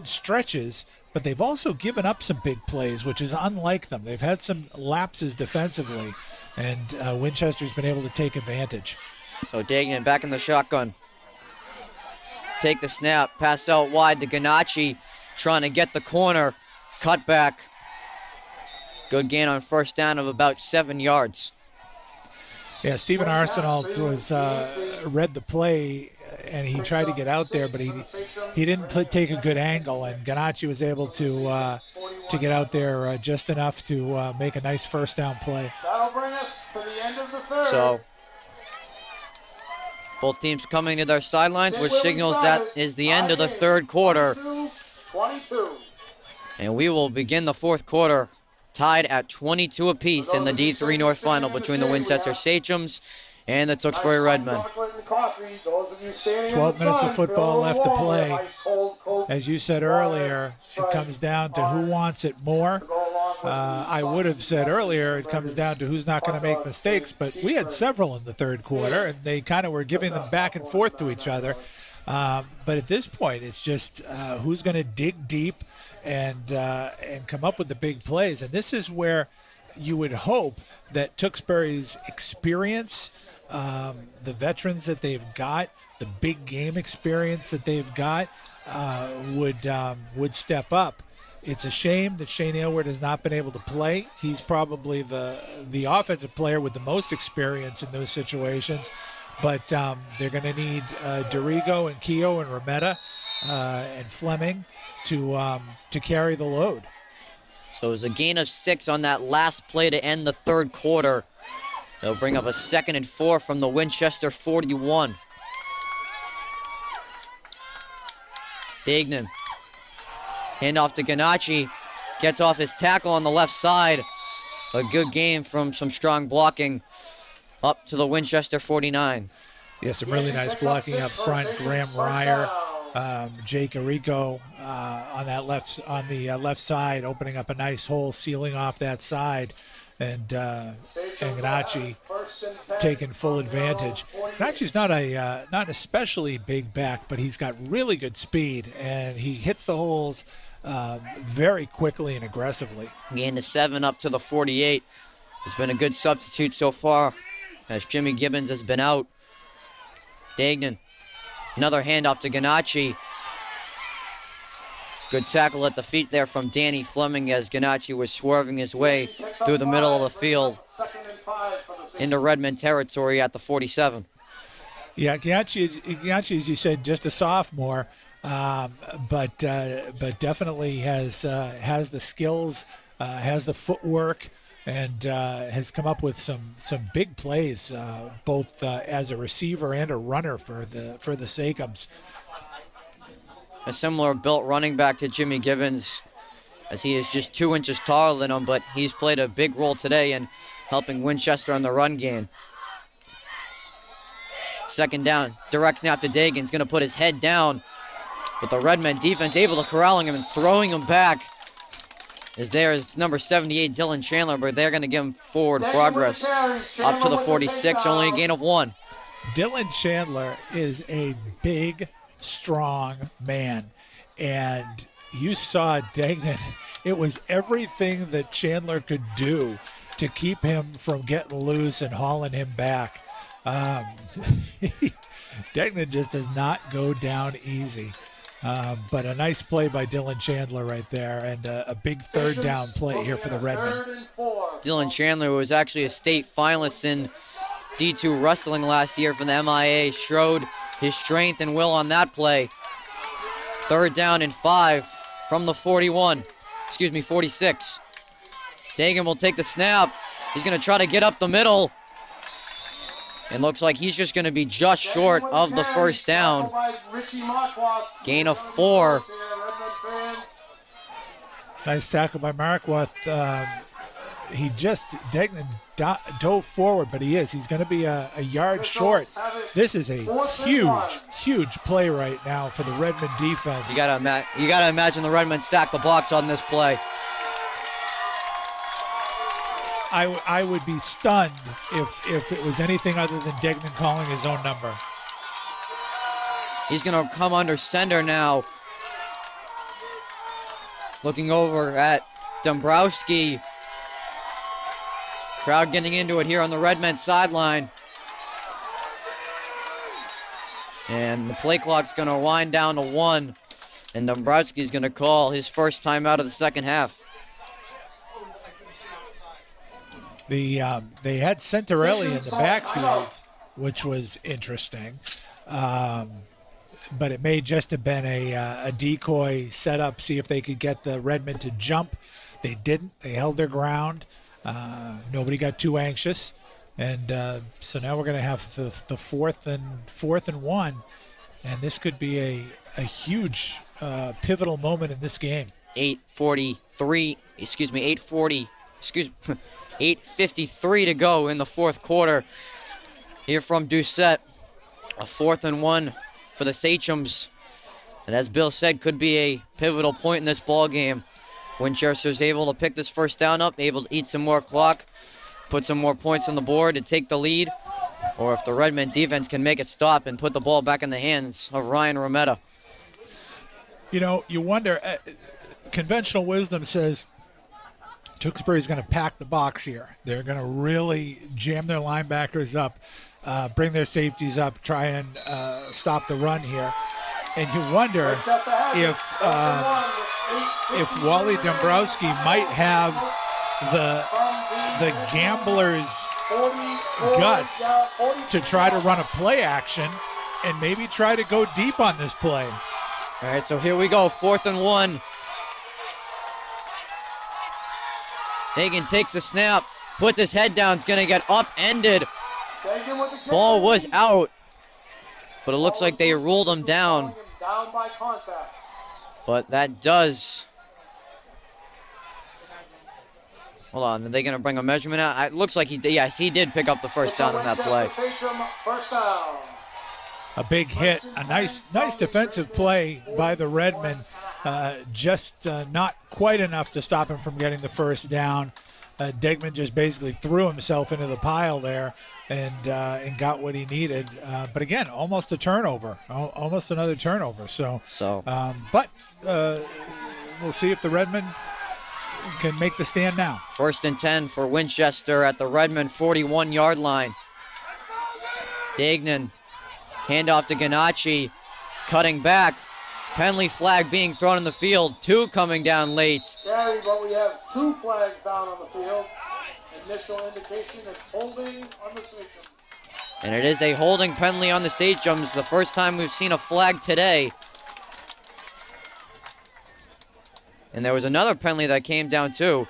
stretches, but they've also given up some big plays, which is unlike them. They've had some lapses defensively, and Winchester's been able to take advantage. So Dagnan back in the shotgun. Take the snap, pass out wide to Ganacci, trying to get the corner, cut back. Good gain on first down of about 7 yards. Yeah, Stephen Arsenal read the play, and he tried to get out there, but he didn't take a good angle, and Ganacci was able to get out there just enough to make a nice first down play. That'll bring us to the end of the third. So both teams coming to their sidelines, which signals that is the end of the third quarter. 22. And we will begin the fourth quarter tied at 22 apiece in the D3 North Final between the Winchester Sachems and the Tewksbury Redmen. 12 minutes of football left to play. As you said earlier, it comes down to who wants it more. I would have said earlier it comes down to who's not going to make mistakes, but we had several in the third quarter, and they kind of were giving them back and forth to each other. But at this point, it's just who's going to dig deep and come up with the big plays. And this is where you would hope that Tewksbury's experience, the veterans that they've got, the big game experience that they've got, would step up. It's a shame that Shane Aylward has not been able to play. He's probably the offensive player with the most experience in those situations. But they're going to need Dorigo and Keogh and Remetta and Fleming to carry the load. So it was a gain of 6 on that last play to end the third quarter. They'll bring up a 2nd and 4 from the Winchester 41. Dagnan. Handoff to Ganacci. Gets off his tackle on the left side. A good game from some strong blocking up to the Winchester 49. Yeah, some really nice blocking up front. Graham Ryer, Jake Arico on the left side, opening up a nice hole, sealing off that side, and Ganacci taking full advantage. Ganacci's not an especially big back, but he's got really good speed, and he hits the holes very quickly and aggressively. Gain to 7 up to the 48. Has been a good substitute so far, as Jimmy Gibbons has been out. Dagnan, another handoff to Ganacci. Good tackle at the feet there from Danny Fleming as Ganacci was swerving his way through the middle of the field into Redmond territory at the 47. Yeah, Ganacci, as you said, just a sophomore, but definitely has the skills, has the footwork, and has come up with some big plays, both as a receiver and a runner for the Sakums. A similar built running back to Jimmy Gibbons, as he is just 2 inches taller than him, but he's played a big role today in helping Winchester on the run game. 2nd down, direct snap to Dagan. He's going to put his head down, but the Redmen defense able to corralling him and throwing him back. Is number 78, Dylan Chandler, but they're going to give him forward progress up to the 46, only a gain of 1. Dylan Chandler is a big, strong man, and you saw Dagnan. It was everything that Chandler could do to keep him from getting loose and hauling him back. Dagnan just does not go down easy. But a nice play by Dylan Chandler right there, and a big 3rd down play here for the Redmen. Dylan Chandler was actually a state finalist in D2 wrestling last year for the MIA, showed his strength and will on that play. 3rd down and 5 from the 46. Dagan will take the snap. He's going to try to get up the middle. It looks like he's just going to be just short of the first down. Gain of 4. Nice tackle by Marquardt. Degnan dove forward, but he's going to be a yard short. This is a huge play right now for the Redmond defense. You gotta imagine the Redmen stack the box on this play. I would be stunned if it was anything other than Degnan calling his own number. He's gonna come under center now. Looking over at Dombrowski. Crowd getting into it here on the Redmen sideline. And the play clock's gonna wind down to 1. And Dombrowski's gonna call his first time out of the second half. They had Centarelli in the backfield, which was interesting. But it may just have been a decoy setup, see if they could get the Redmond to jump. They didn't. They held their ground. Nobody got too anxious. And so now we're going to have the fourth and 1. And this could be a huge pivotal moment in this game. 8:53 to go in the fourth quarter. Here from Doucette, a 4th and 1 for the Sachems. And as Bill said, could be a pivotal point in this ball game. Winchester's able to pick this first down up, able to eat some more clock, put some more points on the board to take the lead, or if the Redmond defense can make it stop and put the ball back in the hands of Ryan Rometta. You know, you wonder, conventional wisdom says Tewksbury's going to pack the box here. They're going to really jam their linebackers up, bring their safeties up, try and stop the run here. And you wonder if Wally Dombrowski might have the gambler's guts to try to run a play action and maybe try to go deep on this play. All right, so here we go, 4th and 1. Hagan takes the snap, puts his head down, it's going to get upended. Ball was out, but it looks like they ruled him down. But that does... Hold on, are they going to bring a measurement out? It looks like he did. Yes, he did pick up the first down on that play. A big hit, a nice defensive play by the Redmen. Just not quite enough to stop him from getting the first down. Degman just basically threw himself into the pile there and got what he needed. But again, almost a turnover, almost another turnover. But we'll see if the Redmen can make the stand now. 1st and 10 for Winchester at the Redmond 41-yard line. Dagnan, handoff to Ganacci, cutting back. Penalty flag being thrown in the field. 2 coming down late. Gary, but we have 2 flags down on the field. Initial indication is holding on the Sachems. And it is a holding penalty on the Sachems. The first time we've seen a flag today. And there was another penalty that came down too.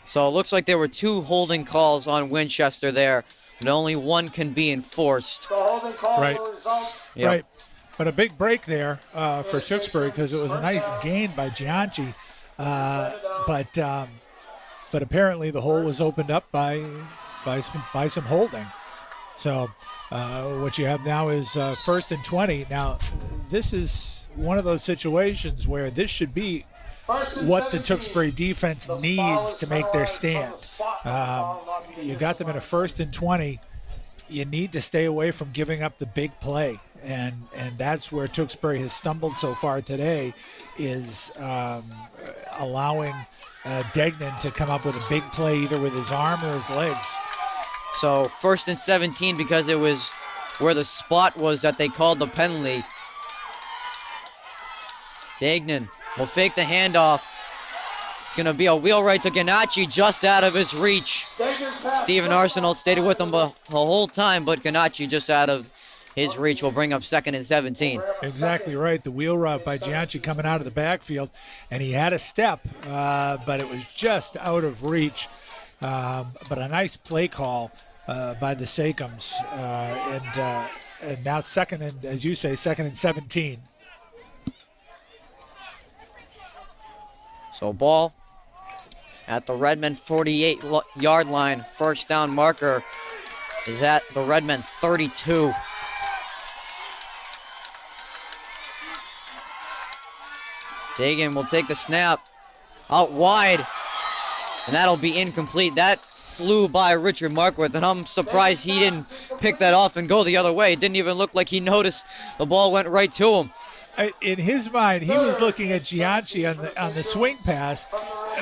So it looks like there were 2 holding calls on Winchester there, but only 1 can be enforced. The holding call Right. will result. Yep. Right. But a big break there for Tewksbury because it was a nice gain by Gianchi. But apparently the hole was opened up by some holding. So what you have now is 1st and 20. Now, this is one of those situations where this should be what the Tewksbury defense needs to make their stand. You got them in a 1st and 20. You need to stay away from giving up the big play. And that's where Tewksbury has stumbled so far today, is allowing Degnan to come up with a big play either with his arm or his legs. So 1st and 17 because it was where the spot was that they called the penalty. Dagnan will fake the handoff. It's going to be a wheel right to Ganacci, just out of his reach. Stephen Arsenault stayed with him the whole time, but Ganacci just out of his reach will bring up 2nd and 17. Exactly right. The wheel route by Gianchi coming out of the backfield, and he had a step, but it was just out of reach. But a nice play call by the Sakums, and now second and, as you say, 2nd and 17. So ball at the Redmond 48-yard line. First down marker is at the Redmond 32. Dagan will take the snap out wide, and that'll be incomplete. That flew by Richard Markworth, and I'm surprised he didn't pick that off and go the other way. It didn't even look like he noticed the ball went right to him. In his mind, he was looking at Gianchi on the swing pass,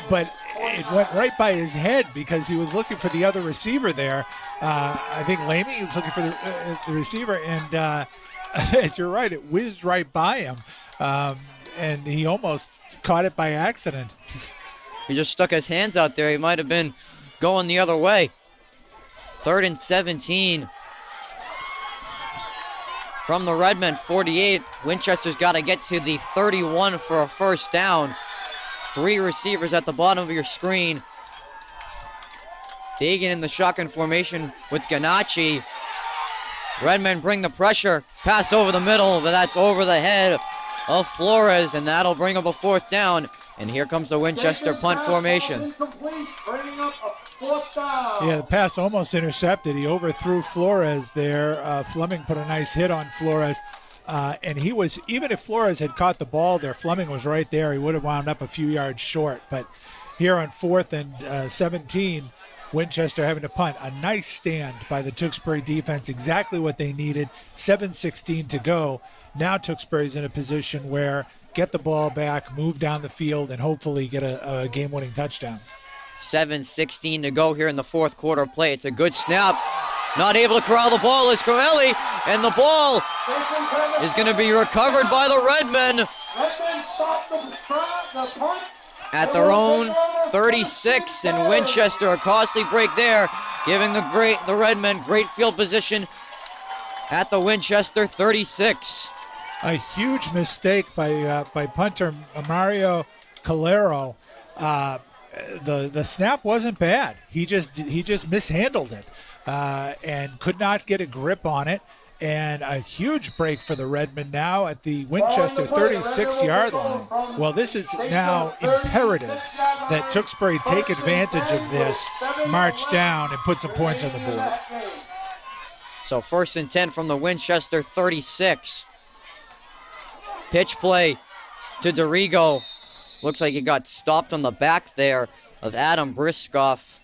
but it went right by his head because he was looking for the other receiver there. I think Lamy was looking for the receiver, and as you're right, it whizzed right by him, and he almost caught it by accident. He just stuck his hands out there. He might have been going the other way. 3rd and 17. From the Redmond 48, Winchester's got to get to the 31 for a first down. 3 receivers at the bottom of your screen. Dagan in the shotgun formation with Ganacci. Redmond bring the pressure. Pass over the middle, but that's over the head of Flores, and that'll bring up a 4th down. And here comes the Winchester punt formation. Yeah, the pass almost intercepted. He overthrew Flores there. Fleming put a nice hit on Flores. And he was, even if Flores had caught the ball there, Fleming was right there. He would have wound up a few yards short. But here on 4th and 17, Winchester having to punt. A nice stand by the Tewksbury defense, exactly what they needed. 7:16 to go. Now Tewksbury's in a position where get the ball back, move down the field, and hopefully get a game-winning touchdown. 7:16 to go here in the 4th quarter play. It's a good snap. Not able to corral the ball is Corelli, and the ball is going to be recovered by the Redmen at their own 36, and Winchester a costly break there, giving the Redmen great field position at the Winchester 36. A huge mistake by punter Mario Calero. The snap wasn't bad. He just mishandled it and could not get a grip on it. And a huge break for the Redmen now at the Winchester 36-yard line. Well, this is now imperative that Tewksbury take advantage of this, march down, and put some points on the board. So 1st and 10 from the Winchester 36. Pitch play to DeRigo. Looks like he got stopped on the back there of Adam Briskoff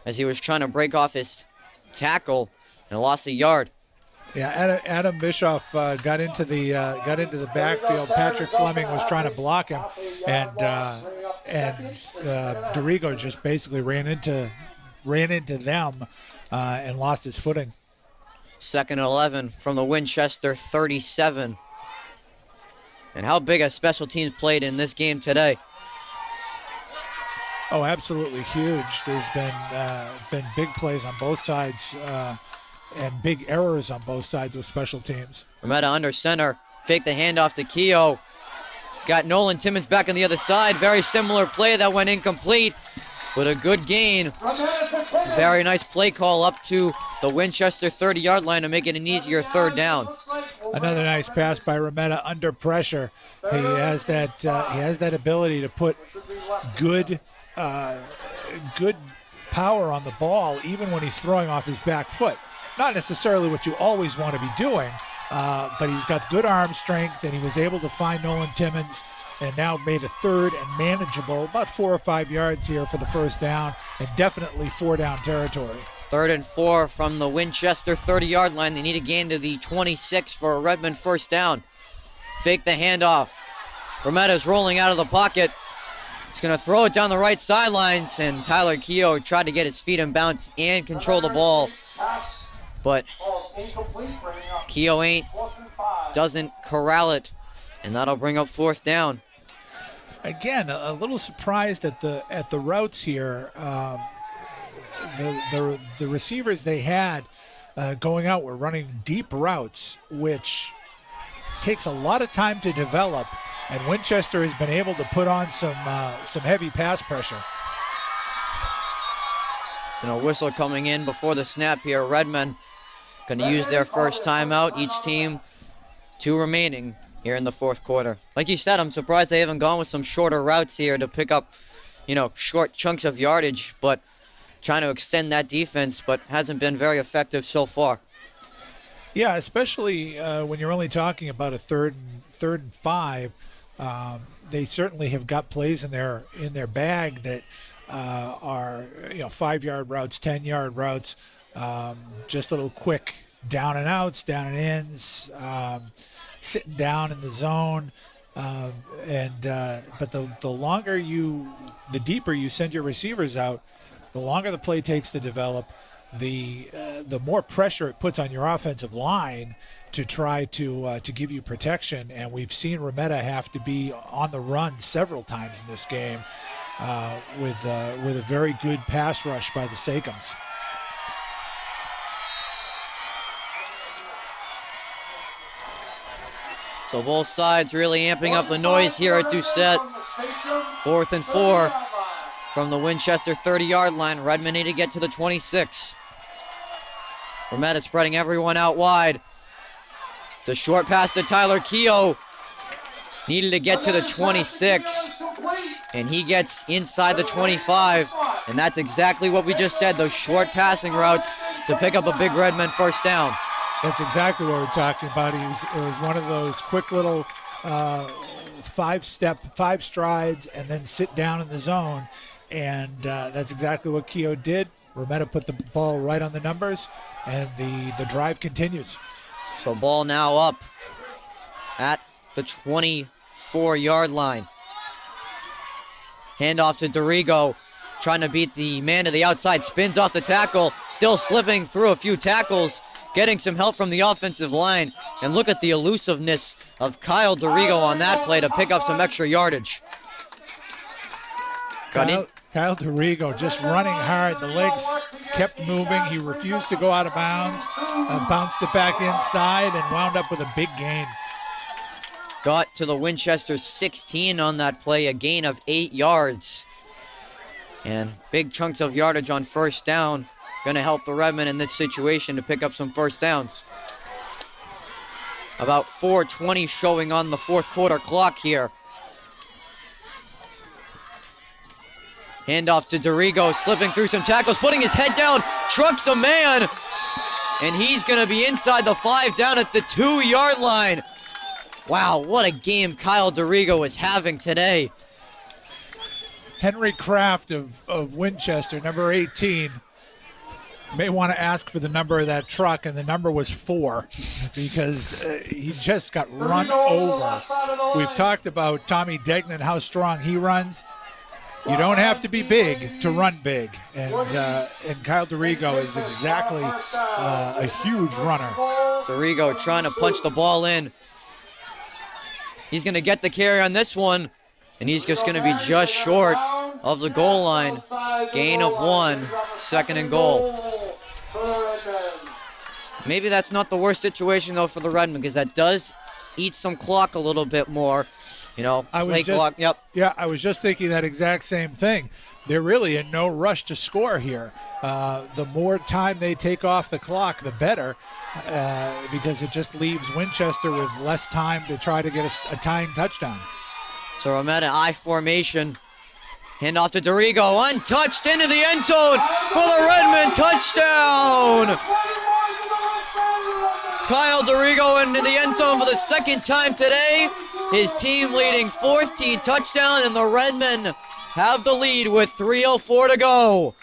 as he was trying to break off his tackle and lost a yard. Yeah, Adam Bischoff got into the backfield. Patrick Fleming was trying to block him, and DeRigo just basically ran into them and lost his footing. 2nd and 11 from the Winchester 37. And how big has special teams played in this game today? Oh, absolutely huge. There's been big plays on both sides and big errors on both sides of special teams. Rometta under center. Fake the handoff to Keogh. Got Nolan Timmons back on the other side. Very similar play that went incomplete, but a good gain. Very nice play call up to the Winchester 30-yard line to make it an easier 3rd down. Another nice pass by Rometta under pressure. He has that ability to put good power on the ball even when he's throwing off his back foot. Not necessarily what you always want to be doing, but he's got good arm strength, and he was able to find Nolan Timmons and now made a 3rd and manageable, about 4 or 5 yards here for the first down, and definitely 4-down territory. 3rd and 4 from the Winchester 30-yard line. They need a gain to the 26 for a Redmond first down. Fake the handoff. Rometta's rolling out of the pocket. He's going to throw it down the right sidelines, and Tyler Keogh tried to get his feet in bounce and control the ball. But Keogh doesn't corral it, and that'll bring up 4th down. Again, a little surprised at the routes here. The receivers they had going out were running deep routes, which takes a lot of time to develop, and Winchester has been able to put on some heavy pass pressure. Whistle coming in before the snap here. Redmond going to use their first timeout. Each team 2 remaining here in the fourth quarter. Like you said, I'm surprised they haven't gone with some shorter routes here to pick up, short chunks of yardage, but trying to extend that defense, but hasn't been very effective so far. Yeah, especially when you're only talking about a third and 5. They certainly have got plays in their bag that are 5-yard routes, 10-yard routes, just little quick down and outs, down and ins, sitting down in the zone, but the deeper you send your receivers out, the longer the play takes to develop, the more pressure it puts on your offensive line to try to give you protection. And we've seen Remetta have to be on the run several times in this game with a very good pass rush by the Sakums. So both sides really amping up the noise here at Doucette. 4th and 4 from the Winchester 30-yard line. Redmond need to get to the 26. Remetta spreading everyone out wide. The short pass to Tyler Keogh. Needed to get to the 26. And he gets inside the 25. And that's exactly what we just said. Those short passing routes to pick up a big Redmond first down. That's exactly what we're talking about. It was one of those quick little 5 strides and then sit down in the zone. And that's exactly what Keogh did. Remetta put the ball right on the numbers, and the drive continues. So ball now up at the 24-yard line. Handoff to Dorigo, trying to beat the man to the outside. Spins off the tackle, still slipping through a few tackles. Getting some help from the offensive line. And look at the elusiveness of Kyle Dorigo on that play to pick up some extra yardage. Kyle Dorigo just running hard. The legs kept moving. He refused to go out of bounds. Bounced it back inside and wound up with a big gain. Got to the Winchester 16 on that play, a gain of 8 yards. And big chunks of yardage on first down. Going to help the Redmond in this situation to pick up some first downs. About 4:20 showing on the fourth quarter clock here. Handoff to Dorigo, slipping through some tackles, putting his head down, trucks a man, and he's going to be inside the 5 down at the 2-yard line. Wow, what a game Kyle Dorigo is having today. Henry Kraft of Winchester, number 18, may want to ask for the number of that truck, and the number was 4 because he just got run over. We've talked about Tommy Degnan, how strong he runs. You don't have to be big to run big, and Kyle Dorigo is exactly a huge runner. Dorigo trying to punch the ball in. He's going to get the carry on this one, and he's just going to be just short of the goal line. Gain of 1, 2nd and goal. Maybe that's not the worst situation, though, for the Redmond, because that does eat some clock a little bit more. Clock. Yep. Yeah, I was just thinking that exact same thing. They're really in no rush to score here. The more time they take off the clock, the better, because it just leaves Winchester with less time to try to get a tying touchdown. So Remetta I formation. Handoff to Dorigo, untouched into the end zone for the Redmond touchdown. Kyle Dorigo into the end zone for the 2nd time today. His team leading 4th team touchdown, and the Redmen have the lead with 3:04 to go.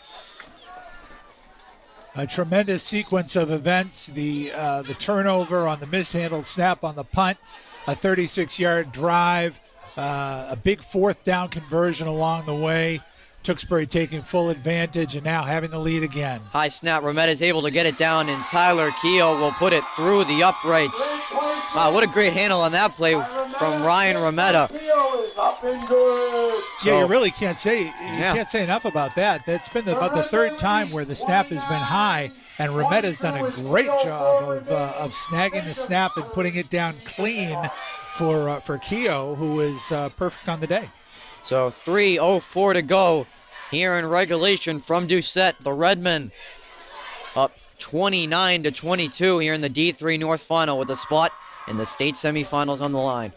A tremendous sequence of events. The turnover on the mishandled snap on the punt, a 36-yard drive, a big 4th down conversion along the way. Tewksbury taking full advantage and now having the lead again. High snap, Remetta is able to get it down, and Tyler Keogh will put it through the uprights. Wow, what a great handle on that play from Ryan Remetta. Yeah, you So- really can't say can't say enough about that. That's been about the third time where the snap has been high, and Remetta's done a great job of snagging the snap and putting it down clean for Keogh, who is perfect on the day. So 3:04 to go here in regulation from Doucette. The Redmen up 29-22 here in the D3 North Final with a spot in the state semifinals on the line.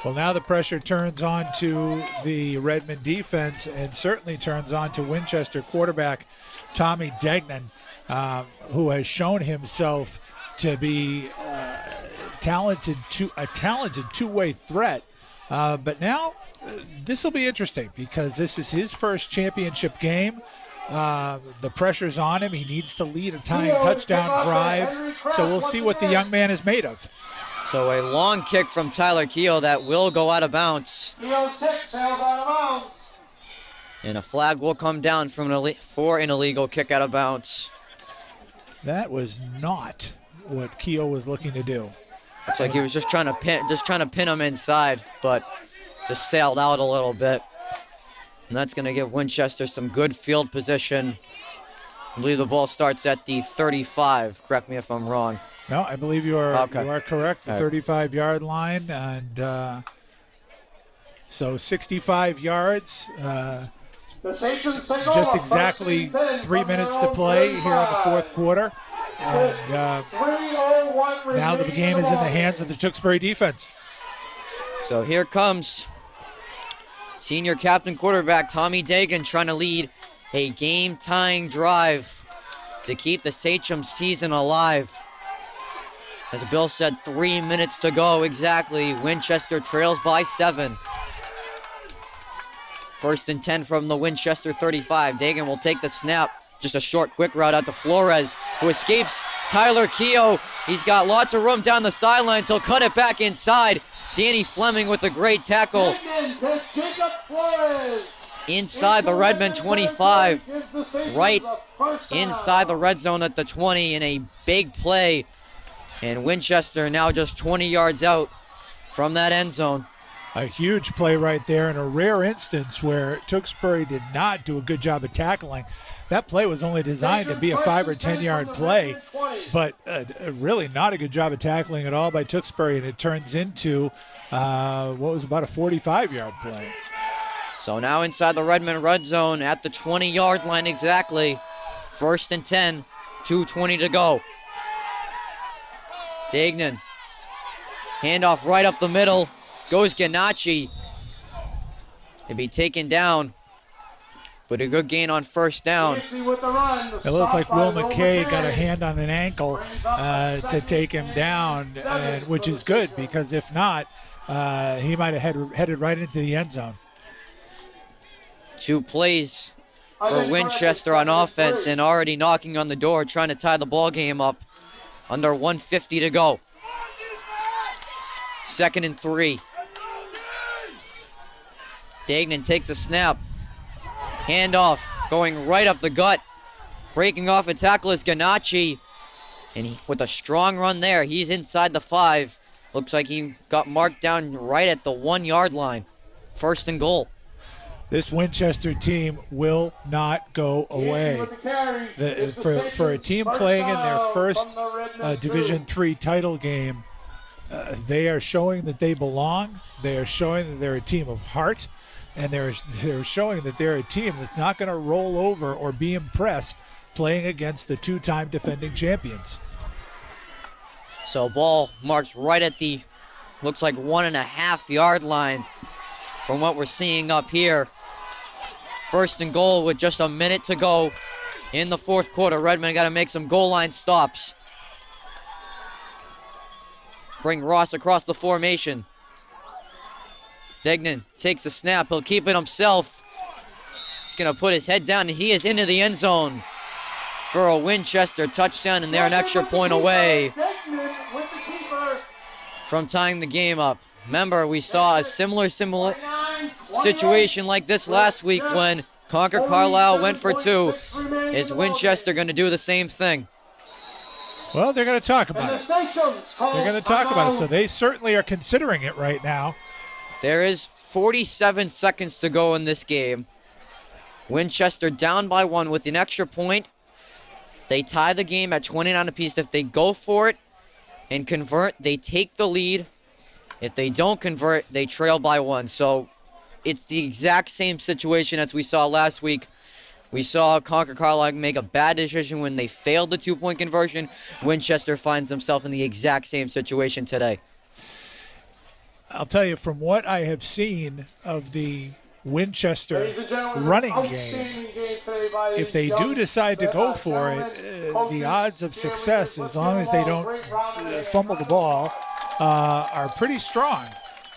Well, now the pressure turns on to the Redmond defense and certainly turns on to Winchester quarterback Tommy Degnan, who has shown himself to be a talented two-way threat. But now this will be interesting because this is his first championship game. The pressure's on him. He needs to lead a tying touchdown drive. So we'll see what the young man is made of. So a long kick from Tyler Keogh that will go out of bounds. Keogh's kick sails out of bounds. And a flag will come down for an illegal kick out of bounds. That was not what Keogh was looking to do. Looks like he was just trying to pin him inside, but just sailed out a little bit. And that's going to give Winchester some good field position. I believe the ball starts at the 35. Correct me if I'm wrong. No, I believe you are correct. The All right. 35-yard line, and so 65 yards. Just exactly 3 minutes to play here in the fourth quarter. And now the game is in the hands of the Tewksbury defense. So here comes senior captain quarterback Tommy Dagan trying to lead a game-tying drive to keep the Sachem season alive. As Bill said, 3 minutes to go exactly. Winchester trails by 7. 1st and 10 from the Winchester 35. Dagan will take the snap. Just a short, quick route out to Flores, who escapes Tyler Keogh. He's got lots of room down the sidelines. He'll cut it back inside. Danny Fleming with a great tackle. Inside the Redmond 25. Right inside the red zone at the 20 in a big play. And Winchester now just 20 yards out from that end zone. A huge play right there, in a rare instance where Tewksbury did not do a good job of tackling. That play was only designed to be a 5 or 10 yard play, but really not a good job of tackling at all by Tewksbury, and it turns into what was about a 45-yard play. So now inside the Redmond red zone at the 20-yard line exactly. 1st and 10, 2:20 to go. Dagnan, handoff right up the middle. Goes Ganacci. He'll be taken down, but a good gain on 1st down. It looked like Will McKay got a hand on an ankle to take him down, which is good because if not, he might have headed right into the end zone. 2 plays for Winchester on offense and already knocking on the door, trying to tie the ball game up. Under 1:50 to go. 2nd and 3. Dagnan takes a snap. Handoff going right up the gut. Breaking off a tackle is Ganacci. And with a strong run there, he's inside the 5. Looks like he got marked down right at the 1-yard line. 1st and goal. This Winchester team will not go away. For a team playing in their first Division III title game, they are showing that they belong. They are showing that they're a team of heart, and they're showing that they're a team that's not going to roll over or be impressed playing against the 2-time defending champions. So ball marked right at the, looks like 1.5-yard line from what we're seeing up here. 1st and goal with just a minute to go in the fourth quarter. Redmond got to make some goal line stops. Bring Ross across the formation. Degnan takes a snap. He'll keep it himself. He's going to put his head down, and he is into the end zone for a Winchester touchdown, and they're an extra point away from tying the game up. Remember, we saw a similar situation like this last week when Concord Carlisle went for 2. Is Winchester going to do the same thing? Well, they're going to talk about it. They're going to talk about it, so they certainly are considering it right now. There is 47 seconds to go in this game. Winchester down by 1 with an extra point. They tie the game at 29 apiece. If they go for it and convert, they take the lead. If they don't convert, they trail by 1. So it's the exact same situation as we saw last week. We saw Concord Carlisle make a bad decision when they failed the 2-point conversion. Winchester finds themselves in the exact same situation today. I'll tell you, from what I have seen of the Winchester running game, if they do decide to go for it, the odds of success, as long as they don't fumble the ball, are pretty strong.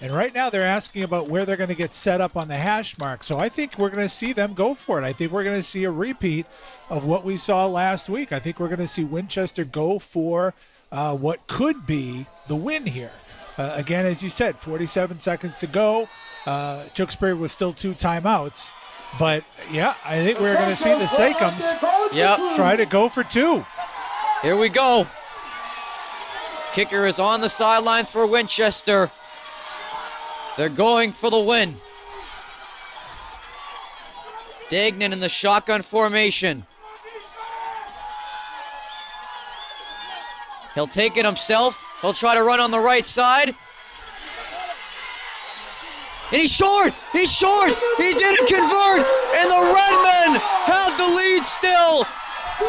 And right now they're asking about where they're going to get set up on the hash mark. So I think we're going to see them go for it. I think we're going to see a repeat of what we saw last week. I think we're going to see Winchester go for what could be the win here. Again, as you said, 47 seconds to go. Tewksbury was still 2 timeouts. But, yeah, I think we're going to see the Sakums try to go for 2. Here we go. Kicker is on the sidelines for Winchester. They're going for the win. Dagnan in the shotgun formation. He'll take it himself. He'll try to run on the right side. And he's short! He's short! He didn't convert! And the Redmen have the lead still!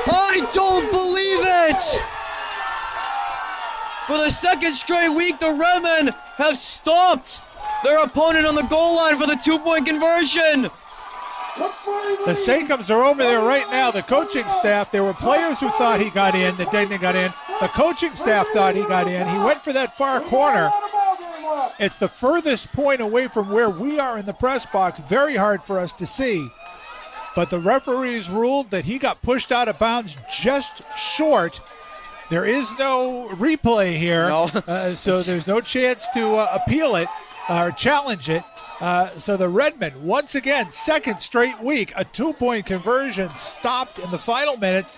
I don't believe it! For the second straight week, the Redmen have stopped their opponent on the goal line for the 2-point conversion. The Sakums are over there right now. The coaching staff, there were players who thought he got in, that Dagnan got in. The coaching staff thought he got in. He went for that far corner. It's the furthest point away from where we are in the press box. Very hard for us to see. But the referees ruled that he got pushed out of bounds just short. There is no replay here, No. so there's no chance to appeal it or challenge it. So the Redmen, once again, second straight week, a 2-point conversion stopped in the final minutes.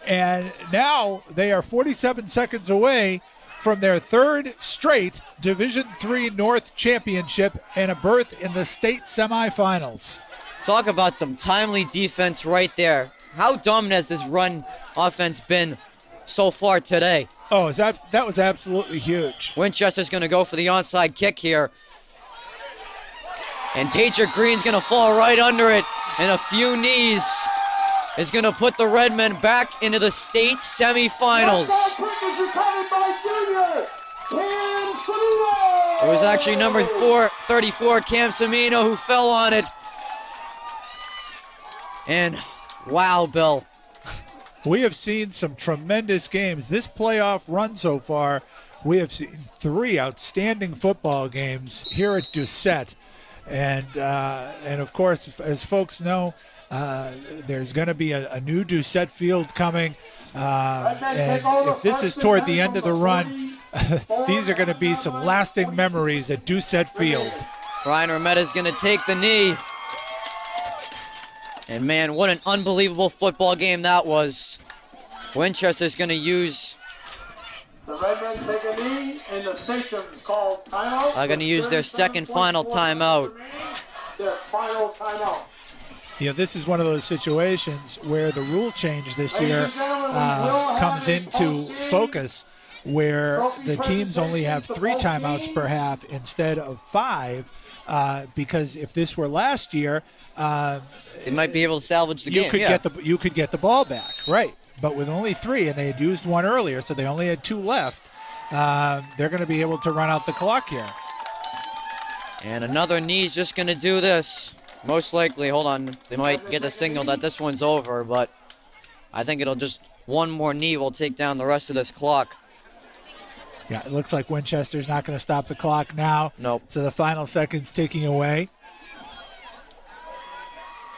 And now they are 47 seconds away from their third straight Division III North championship and a berth in the state semifinals. Talk about some timely defense right there. How dominant has this run offense been so far today? Oh, that was absolutely huge. Winchester's going to go for the onside kick here. And Patriot Green's going to fall right under it. And a few knees is going to put the Redmen back into the state semifinals. It was actually number 34, Cam Semino, who fell on it. And wow, Bill. We have seen some tremendous games. This playoff run so far, we have seen 3 outstanding football games here at Doucette. And of course, as folks know, there's going to be a new Doucette field coming. And if this is toward the end of the run, these are going to be some lasting memories at Doucette Field. Brian Remetta's going to take the knee. And man, what an unbelievable football game that was. Winchester's going to use... The Redmen take a knee, and the Sakums call timeout. Are going to use their second final timeout. Their final timeout. Yeah, this is one of those situations where the rule change this year comes into focus, where the teams only have 3 timeouts per half instead of 5. Because if this were last year, they might be able to salvage the game. You could get the ball back, right? But with only 3, and they had used 1 earlier, so they only had 2 left. They're going to be able to run out the clock here. And another knee's just going to do this. Most likely, hold on, they might get the signal that this one's over, but I think it'll just, one more knee will take down the rest of this clock. Yeah, it looks like Winchester's not going to stop the clock now. Nope. So the final seconds ticking away.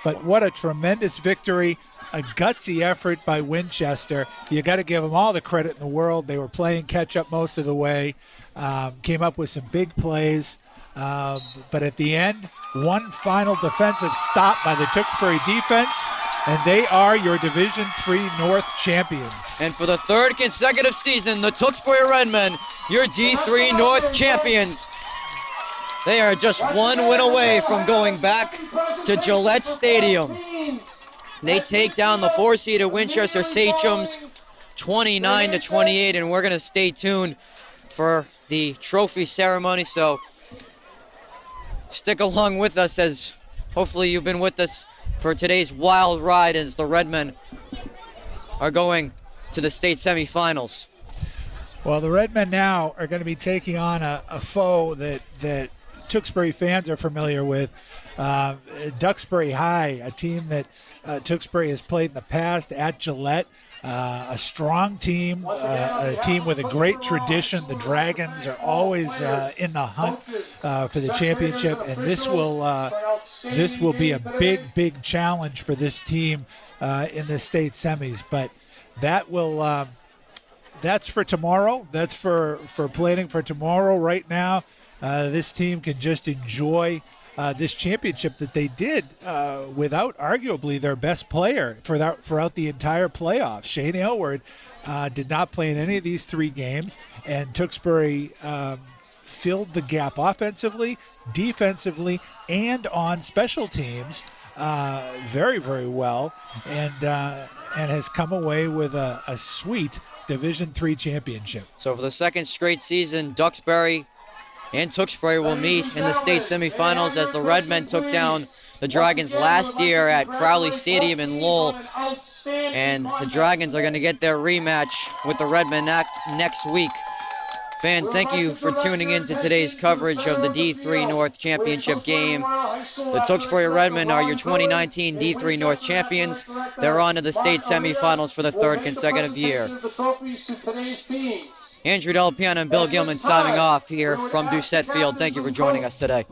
But what a tremendous victory, a gutsy effort by Winchester. You got to give them all the credit in the world. They were playing catch-up most of the way, came up with some big plays. But at the end, one final defensive stop by the Tewksbury defense, and they are your Division III North champions. And for the 3rd consecutive season, the Tewksbury Redmen, your D3 North champions. They are just one win away from going back to Gillette Stadium. They take down the 4-seeded Winchester Sachems 29-28, and we're going to stay tuned for the trophy ceremony. So stick along with us, as hopefully you've been with us for today's wild ride as the Redmen are going to the state semifinals. Well, the Redmen now are going to be taking on a foe that Tewksbury fans are familiar with. Duxbury High, a team that Tewksbury has played in the past at Gillette. A strong team, a team with a great tradition. The Dragons are always in the hunt for the championship, and this will be a big challenge for this team in the state semis. But that will that's for tomorrow. That's for planning for tomorrow. Right now, this team can just enjoy this championship that they did without arguably their best player throughout the entire playoffs. Shane Aylward did not play in any of these 3 games, and Tewksbury filled the gap offensively, defensively, and on special teams very, very well, and has come away with a sweet Division III championship. So for the second straight season, Duxbury and Tewksbury will meet in the state semifinals, as the Redmen took down the Dragons last year at Crowley Stadium in Lowell. And the Dragons are going to get their rematch with the Redmen next week. Fans, thank you for tuning in to today's coverage of the D3 North Championship game. The Tewksbury Redmen are your 2019 D3 North champions. They're on to the state semifinals for the 3rd consecutive year. Andrew Del Piano and Bill Gilman signing off here from Doucette Field. Thank you for joining us today.